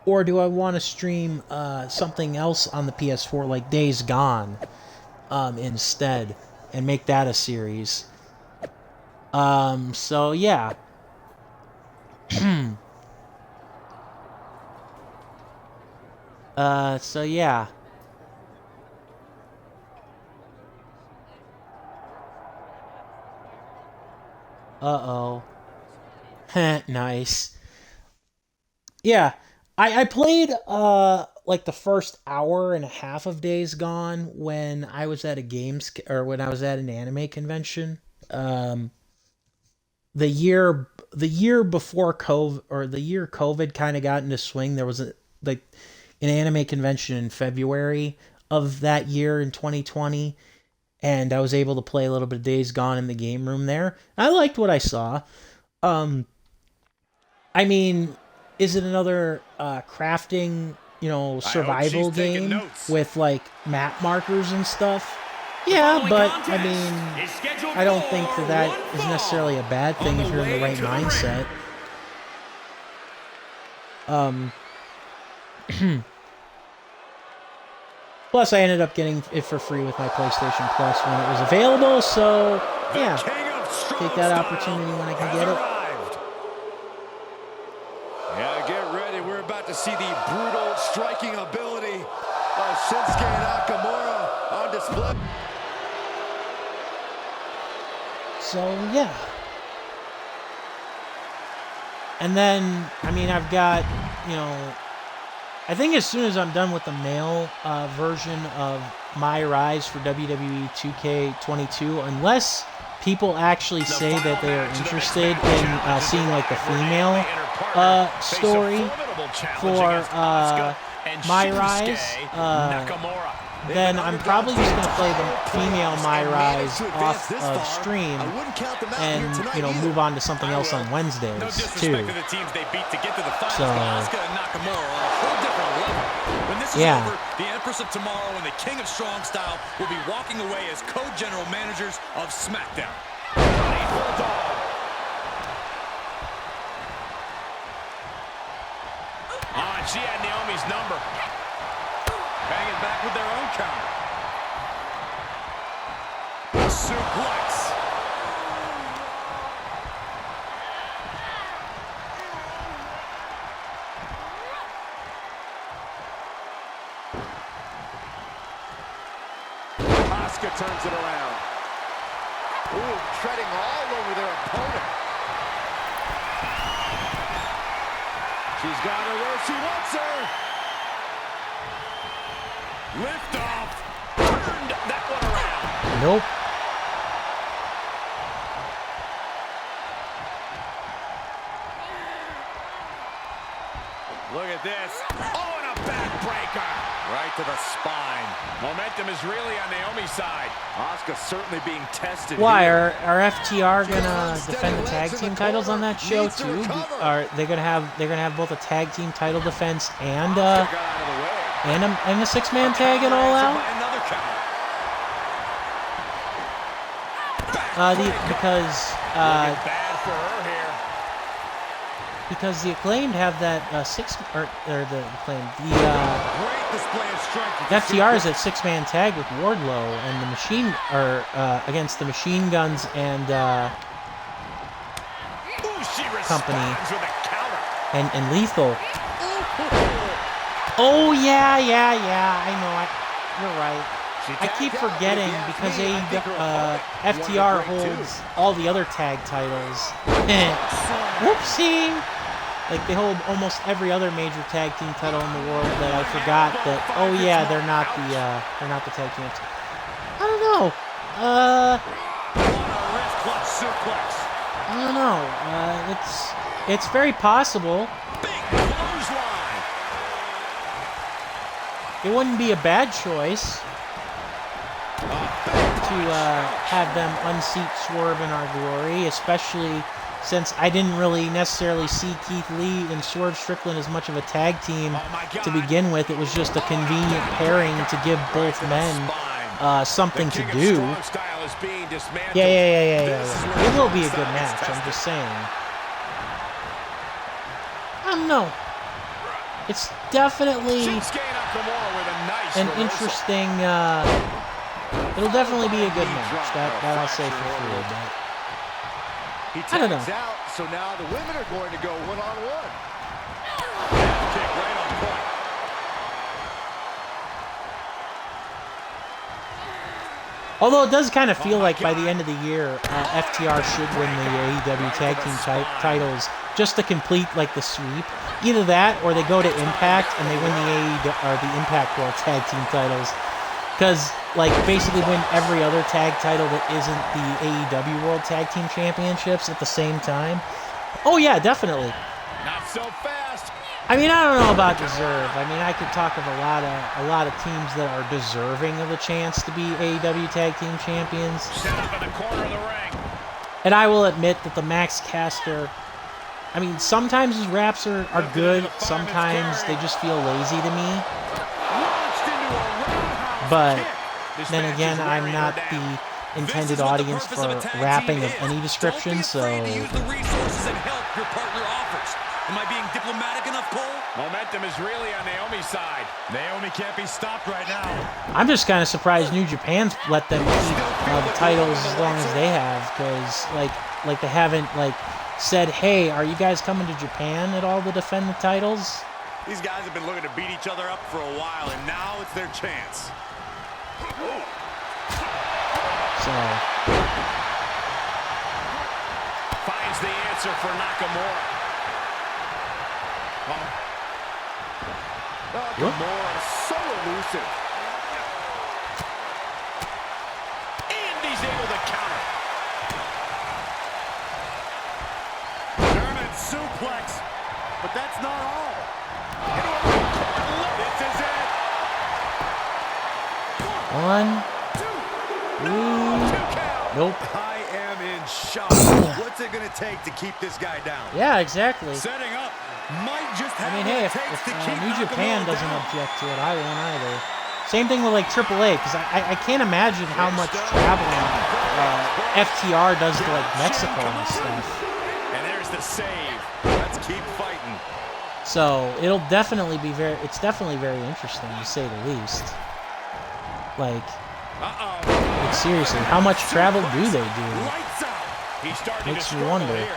or do I want to stream something else on the PS4 like Days Gone instead and make that a series? So yeah. So yeah. Uh-oh. Nice. Yeah. I played like the first hour and a half of Days Gone when I was at when I was at an anime convention. The year before COVID, or the year COVID kind of got into swing, there was an anime convention in February of that year in 2020, and I was able to play a little bit of Days Gone in the game room there. I liked what I saw. I mean, is it another crafting, survival game with like map markers and stuff? Yeah, but I mean, I don't think that is necessarily a bad thing if you're in the right mindset. Plus, I ended up getting it for free with my PlayStation Plus when it was available, so yeah, take that opportunity when I can get it. Yeah, get ready. We're about to see the brutal striking ability of Shinsuke Nakamura on display. So, yeah. And then, I mean, I've got, I think as soon as I'm done with the male version of MyRise for WWE 2K22, unless people actually say that they are interested in seeing like the female story for MyRise, then I'm probably just going to play the female MyRise off of stream and, move on to something else on Wednesdays, too. So, yeah. The Empress of Tomorrow and the King of Strong Style will be walking away as co-general managers of SmackDown. And she had Naomi's number. Banging back with their own counter. Suplex. Asuka turns it around. Ooh, treading all over their opponent. She's got her where she wants her. Lift off. Turned that one around. Nope. Look at this. Oh, and a backbreaker. Right to the spine. Momentum is really on Naomi's side. Asuka certainly being tested. Why here. are FTR gonna defend the tag team titles on that show too? Are they gonna have both a tag team title defense and a 6-man tag and All Out? Because the Acclaimed have that FTR is at 6-man tag with Wardlow and the Machine, against the Machine Guns and Company and Lethal. Oh yeah, I know. You're right. I keep forgetting because FTR holds all the other tag titles. Whoopsie. Like, they hold almost every other major tag team title in the world that I forgot that, oh yeah, they're not the tag teams. I don't know. I don't know. It's very possible. It wouldn't be a bad choice to have them unseat Swerve in our glory, especially since I didn't really necessarily see Keith Lee and Swerve Strickland as much of a tag team to begin with. It was just a convenient pairing to give both men something to do. Yeah. It will be a good match, I'm just saying. I don't know. It's definitely an interesting, it'll definitely be a good match, that I'll say for sure, but I don't know. Out, so now the women are going to go one-on-one. Kick right on point. Although it does kind of feel like by the end of the year, FTR should win the AEW Tag Team titles just to complete like the sweep. Either that, or they go to Impact and they win the Impact World Tag Team titles. Because, like, basically win every other tag title that isn't the AEW World Tag Team Championships at the same time. Oh yeah, definitely. Not so fast. I mean, I don't know about deserve. I mean, I could talk of a lot of teams that are deserving of a chance to be AEW Tag Team Champions. Set up in the corner of the ring. And I will admit that the Max Caster, I mean, sometimes his raps are good, sometimes they just feel lazy to me. But then again, I'm not the intended audience for rapping of any description, so Don't be afraid to use the resources and help your partner offers. Am I being diplomatic enough, Cole? Momentum is really on Naomi's side. Naomi can't be stopped right now. I'm just kind of surprised New Japan's let them keep the titles as long as they have, because like they haven't like said, hey, are you guys coming to Japan at all to defend the titles? These guys have been looking to beat each other up for a while, and now it's their chance. So finds the answer for Nakamura. Nakamura is so elusive. And he's able to counter. German suplex, but that's not all. This is it. 1, 2, nope. I am in shock. What's it going to take to keep this guy down? Yeah, exactly. Setting up. Might just I have mean, hey, if New Japan doesn't object to it, I won't either. Same thing with like AAA, because I can't imagine how much traveling FTR does to like Mexico and stuff. And there's the save. Let's keep fighting. So it'll definitely be it's definitely very interesting to say the least. Like seriously, how much travel do they do? Lights out. He's starting Makes to me wonder. here.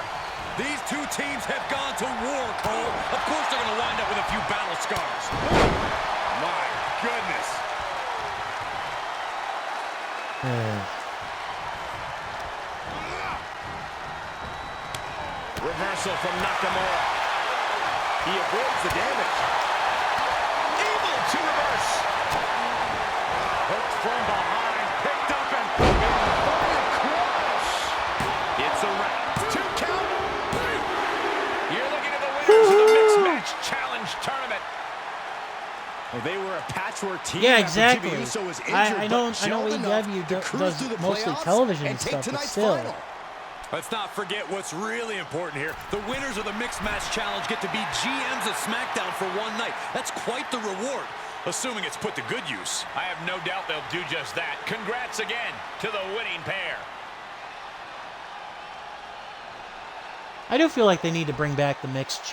These two teams have gone to war, Cole. Of course they're going to wind up with a few battle scars. My goodness. Reversal from Nakamura. He avoids the damage. Able to reverse. Hooked from behind, picked up and crush. It's a wrap. 2 count. You're looking at the winners of the Mixed Match Challenge Tournament. Well, they were a patchwork team. Yeah, after exactly. Jimmy Uso was injured, I know but gelled enough AEW to cruise does through the mostly playoffs television and and take stuff, but tonight's still. final. Let's not forget what's really important here. The winners of the Mixed Match Challenge get to be GMs of SmackDown for one night. That's quite the reward, assuming it's put to good use. I have no doubt they'll do just that. Congrats again to the winning pair. I do feel like they need to bring back the mixed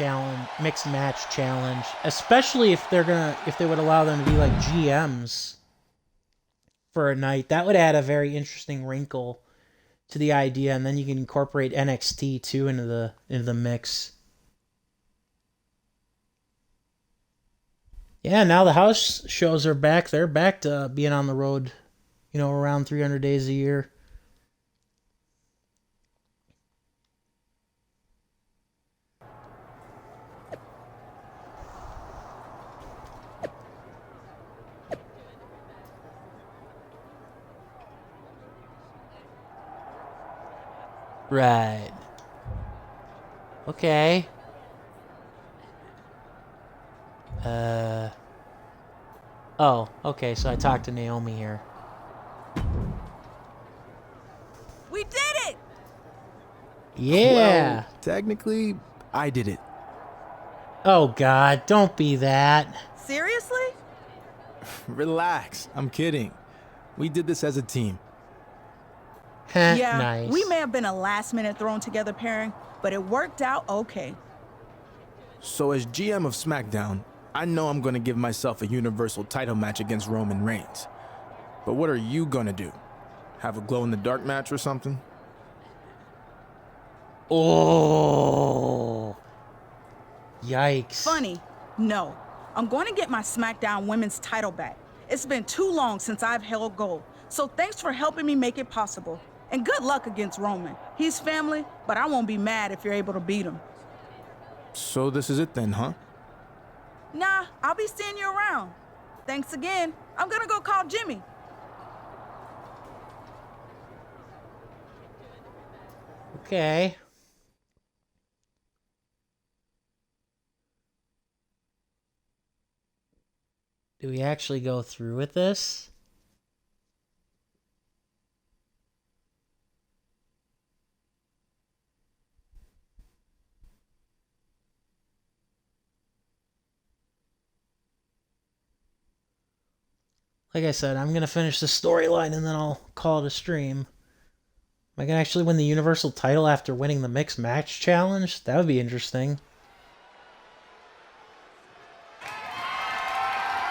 match challenge, especially if they would allow them to be like GMs for a night. That would add a very interesting wrinkle to the idea, and then you can incorporate NXT too into the mix. Yeah, now the house shows are back. They're back to being on the road, around 300 days a year. Right. Okay. Oh, okay, so I talked to Naomi here. We did it! Yeah. Well, technically, I did it. Oh, God, don't be that. Seriously? Relax. I'm kidding. We did this as a team. Yeah, Nice. we may have been a last-minute thrown-together pairing, but it worked out okay. So as GM of SmackDown, I know I'm going to give myself a Universal title match against Roman Reigns. But what are you going to do? Have a glow-in-the-dark match or something? Oh. Yikes. Funny, no. I'm going to get my SmackDown Women's title back. It's been too long since I've held gold, so thanks for helping me make it possible. And good luck against Roman. He's family, but I won't be mad if you're able to beat him. So this is it then, huh? Nah, I'll be seeing you around. Thanks again. I'm gonna go call Jimmy. Okay. Do we actually go through with this? Like I said, I'm going to finish the storyline and then I'll call it a stream. Am I going to actually win the Universal title after winning the Mixed Match Challenge? That would be interesting.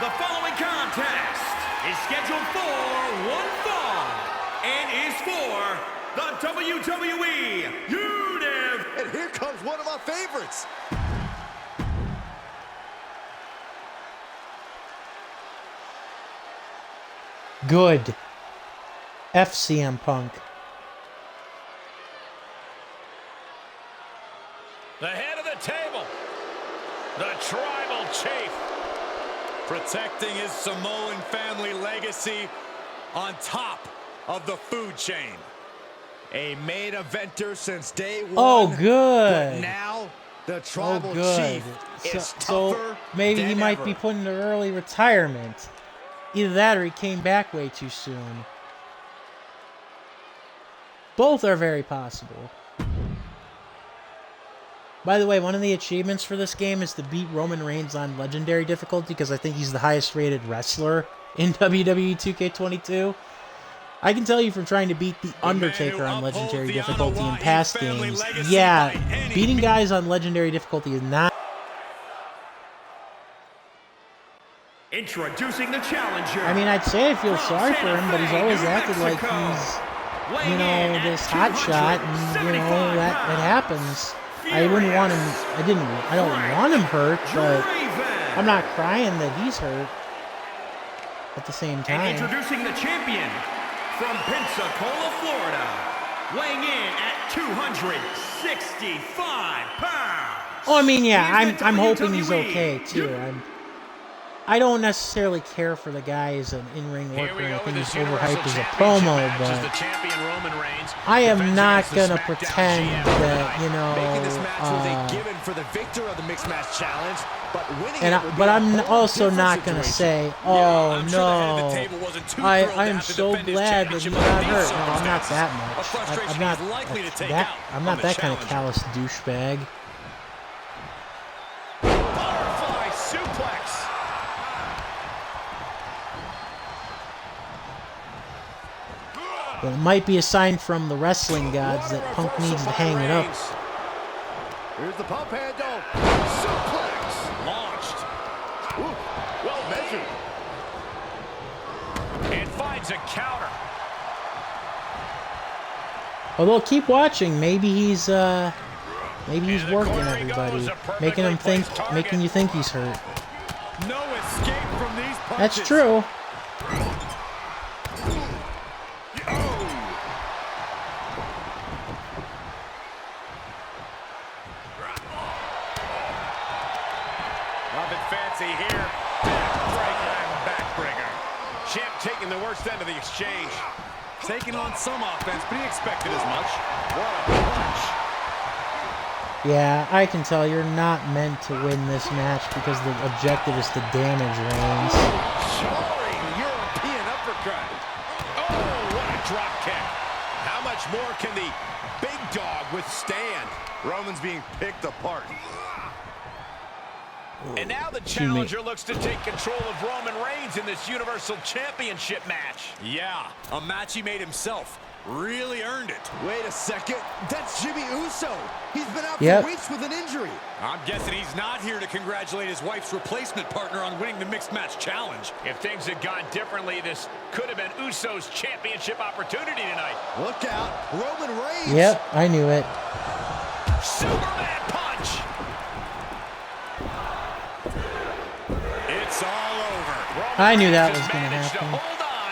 The following contest is scheduled for one fall and is for the WWE Universe. And here comes one of my favorites. Good. FCM Punk. The head of the table, the tribal chief, protecting his Samoan family legacy on top of the food chain. A main eventer since day one. Oh, good. But now the tribal good. chief is So tougher maybe he than might ever. be put into early retirement. Either that or he came back way too soon. Both are very possible. By the way, one of the achievements for this game is to beat Roman Reigns on Legendary difficulty because I think he's the highest rated wrestler in WWE 2K22. I can tell you from trying to beat The Undertaker on Legendary difficulty in past games, yeah, beating guys on Legendary difficulty is not... Introducing the challenger. I mean, I'd say I feel sorry for him, but he's always acted like he's, you know, this hot shot, and, you know, that happens. I wouldn't want him, I don't want him hurt, but I'm not crying that he's hurt at the same time. And introducing the champion from Pensacola, Florida, weighing in at 265 pounds. Oh, I mean, yeah, I'm hoping he's okay, too. I don't necessarily care for the guy as an in-ring worker, and I think he's overhyped as a promo, but I am not gonna pretend that, you know, but I'm also not gonna say, oh no, I am so glad that you got hurt. No, I'm not that much. I'm not that kind of callous douchebag. But it might be a sign from the wrestling gods that Punk needs to hang it up. Here's the pump handle. Suplex. Launched. Ooh, well measured. And finds a counter. Although keep watching, maybe he's working everybody, making you think he's hurt. No escape from these punches. That's true. Nothing fancy here. Backbreaker and backbreaker. Champ taking the worst end of the exchange. Taking on some offense, but he expected as much. What a punch. Yeah, I can tell you're not meant to win this match because the objective is to damage Reigns. Jarring European uppercut. Oh, what a drop kick. How much more can the big dog withstand? Roman's being picked apart. And now the challenger looks to take control of Roman Reigns in this Universal Championship match. Yeah, a match he made himself. Really earned it. Wait a second. That's Jimmy Uso. He's been out Yep. for weeks with an injury. I'm guessing he's not here to congratulate his wife's replacement partner on winning the Mixed Match Challenge. If things had gone differently, this could have been Uso's championship opportunity tonight. Look out. Roman Reigns. Yep, I knew it. Superman punch! It's all over. I knew that was Just going to managed happen. hold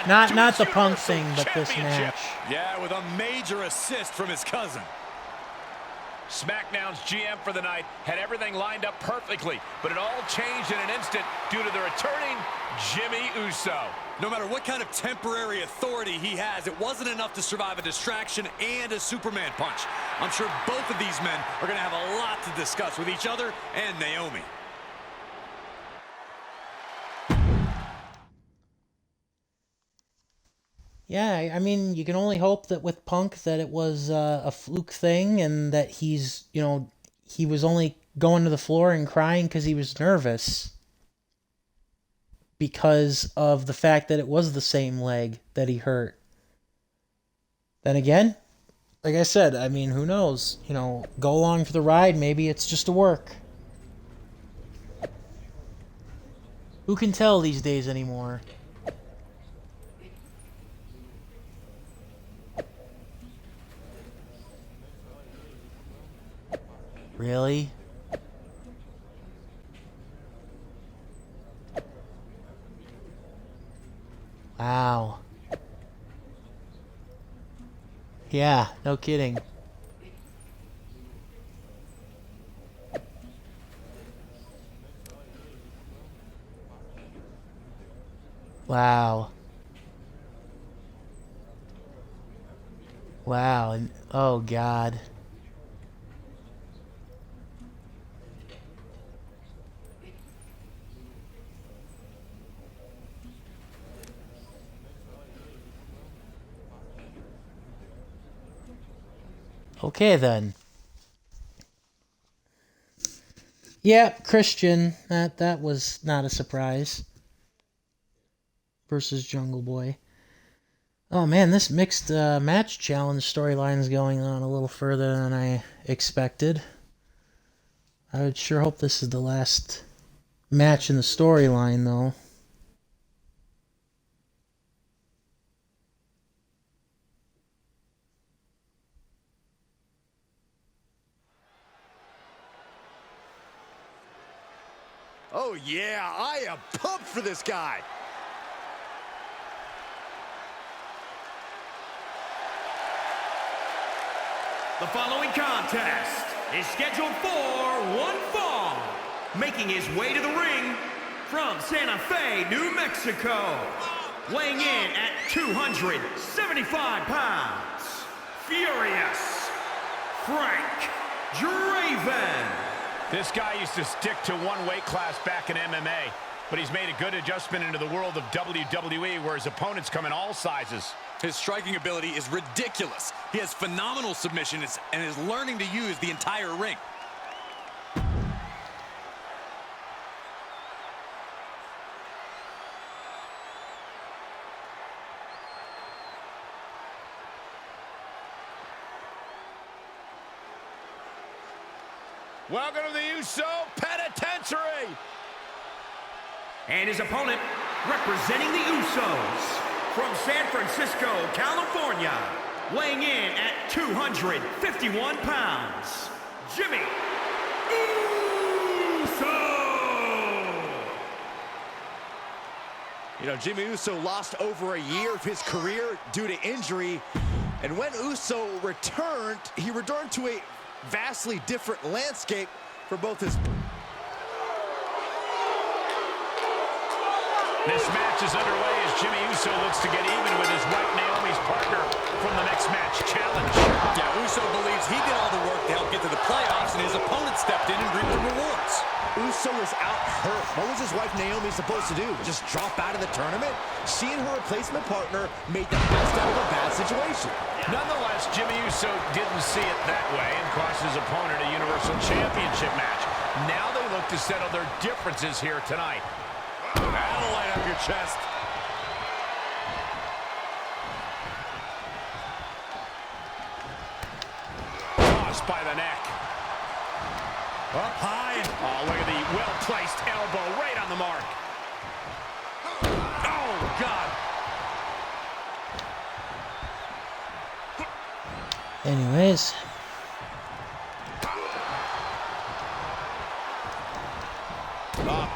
on Not to the his Punk Universal thing, but this Championship. match. Yeah, with a major assist from his cousin. SmackDown's GM for the night had everything lined up perfectly, but it all changed in an instant due to the returning Jimmy Uso. No matter what kind of temporary authority he has, it wasn't enough to survive a distraction and a Superman punch. I'm sure both of these men are going to have a lot to discuss with each other and Naomi. Yeah, I mean, you can only hope that with Punk that it was a fluke thing and that he's, he was only going to the floor and crying because he was nervous because of the fact that it was the same leg that he hurt. Then again, like I said, I mean, who knows? Go along for the ride. Maybe it's just a work. Who can tell these days anymore? Really? Wow. Yeah, no kidding. Wow. Wow, and oh God. Okay, then. Yeah, Christian. That was not a surprise. Versus Jungle Boy. Oh man, this mixed match challenge storyline is going on a little further than I expected. I would sure hope this is the last match in the storyline, though. Oh, yeah. I am pumped for this guy. The following contest is scheduled for one fall. Making his way to the ring from Santa Fe, New Mexico. Weighing in at 275 pounds. Furious Frank Draven. This guy used to stick to one weight class back in MMA, but he's made a good adjustment into the world of WWE where his opponents come in all sizes. His striking ability is ridiculous. He has phenomenal submissions and is learning to use the entire ring. Welcome to the Uso Penitentiary. And his opponent, representing the Usos, from San Francisco, California, weighing in at 251 pounds, Jimmy Uso! Jimmy Uso lost over a year of his career due to injury. And when Uso returned, he returned to a vastly different landscape for both his... This match is underway as Jimmy Uso looks to get even with his wife Naomi's partner from the next match challenge. Yeah, Uso believes he did all the work to help get to the playoffs, and his opponent stepped in and reaped the rewards. Uso was out hurt. What was his wife Naomi supposed to do? Just drop out of the tournament? She and her replacement partner made the best out of a bad situation. Nonetheless, Jimmy Uso didn't see it that way and cost his opponent a Universal Championship match. Now they look to settle their differences here tonight. That'll light up your chest. Tossed by the neck. Up high. Oh, look at the well-placed elbow right on the mark. Oh, God. Anyways.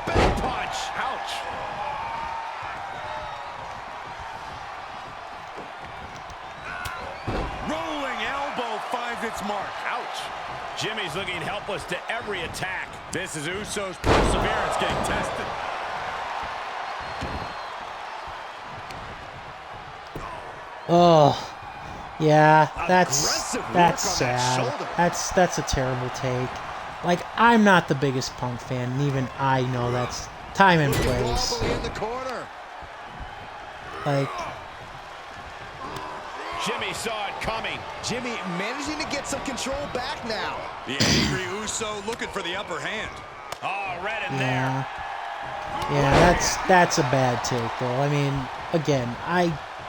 Big punch. Ouch. Rolling elbow finds its mark. Ouch. Jimmy's looking helpless to every attack. This is Uso's perseverance getting tested. Oh. Yeah, that's Aggressive work on that sad. shoulder. That's a terrible take. Like, I'm not the biggest Punk fan, and even I know that's time and place. Wobbly in the corner. Like, Jimmy saw it coming. Jimmy managing to get some control back now. The angry Uso looking for the upper hand. Oh, right in there. yeah. Yeah, that's a bad take, though. I mean, again,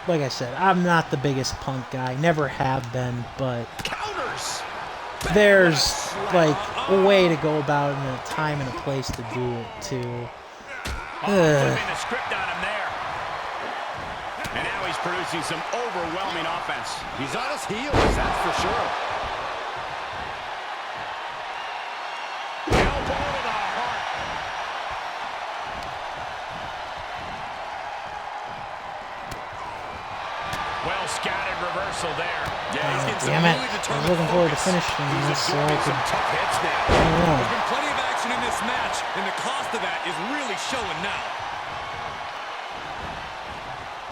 like I said, I'm not the biggest Punk guy, never have been, but Counters. there's, like, a way to go about it and a time and a place to do it, too. Flipping the script on him there. And now he's producing some overwhelming offense. He's on his heels, that's for sure. Elbow to the heart. Well scattered reversal there. Yeah, he's getting some Damn it. really I was determined looking forward to focus. finishing He's this so I absorbing could... some tough hits now. I don't know. There's been plenty of action in this match, and the cost of that is really showing now.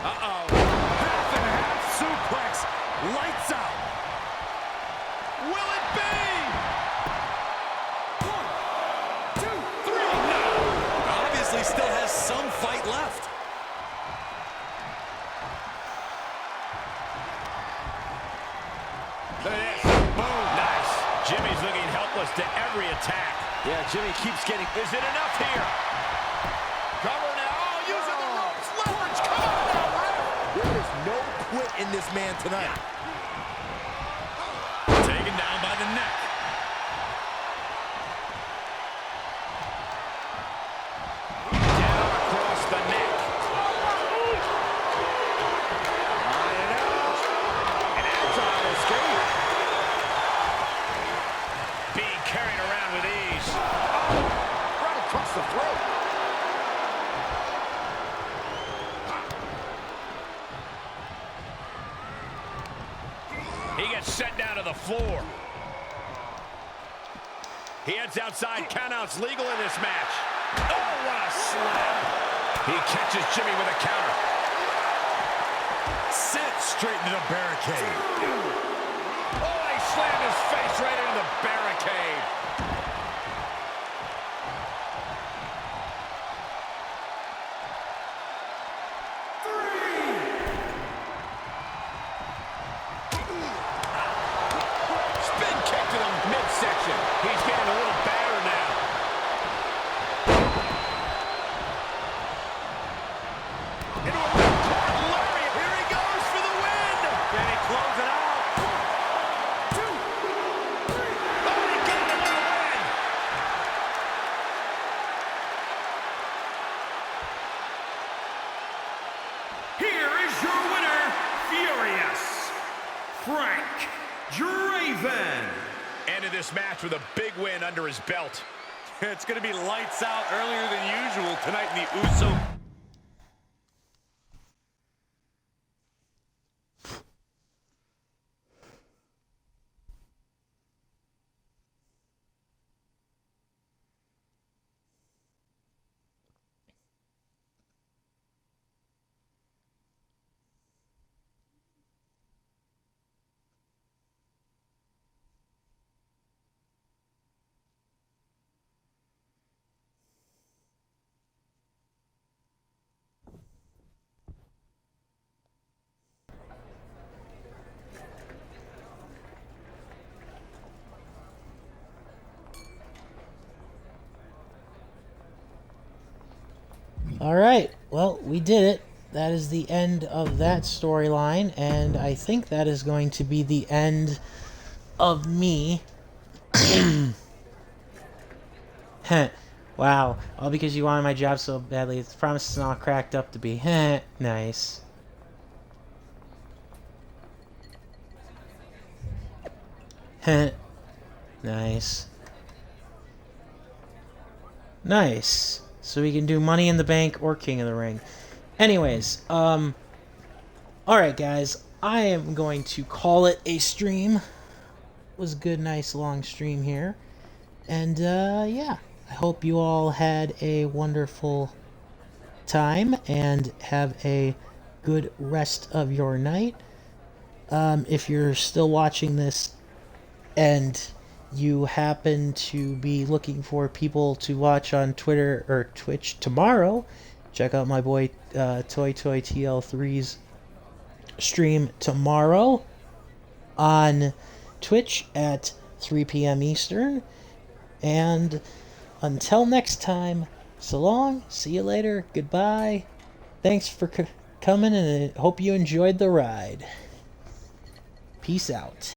Uh-oh. Half and half suplex. Lights out. Will it be? 1, 2, 3. No. Obviously still has some fight left. Look at this. Boom. Nice. Jimmy's looking helpless to every attack. Yeah, Jimmy keeps getting... Is it enough here? Cover now. Oh, using the ropes. Leverage. Come on now, ref. There is no quit in this man tonight. Taken down by the neck. Down across the neck. An agile escape. Being carried around with ease. Right across the throat. He gets sent down to the floor. He heads outside. Countouts legal in this match. Oh, what a slam. He catches Jimmy with a counter. Sent straight into the barricade. Oh, he slammed his face right into the barricade. Spin kick to the midsection. He's getting a little battered now. Into a ripcord lariat. Here he goes for the win. Can he close it out? 2, 3. Oh, he got him with a win. Here is your winner, Furious Frank Draven. Ended this match with a big win under his belt. It's going to be lights out earlier than usual tonight in the Uso. Alright, well, we did it. That is the end of that storyline, and I think that is going to be the end of me. Wow, all because you wanted my job so badly. It's promises all cracked up to be. Nice. Nice. Nice. So we can do Money in the Bank or King of the Ring. Anyways, alright guys, I am going to call it a stream. It was a good, nice, long stream here. And, yeah. I hope you all had a wonderful time and have a good rest of your night. If you're still watching this and you happen to be looking for people to watch on Twitter or Twitch tomorrow, check out my boy Toy TL3's stream tomorrow on Twitch at 3 p.m. Eastern. And until next time, so long, see you later, goodbye. Thanks for coming, and I hope you enjoyed the ride. Peace out.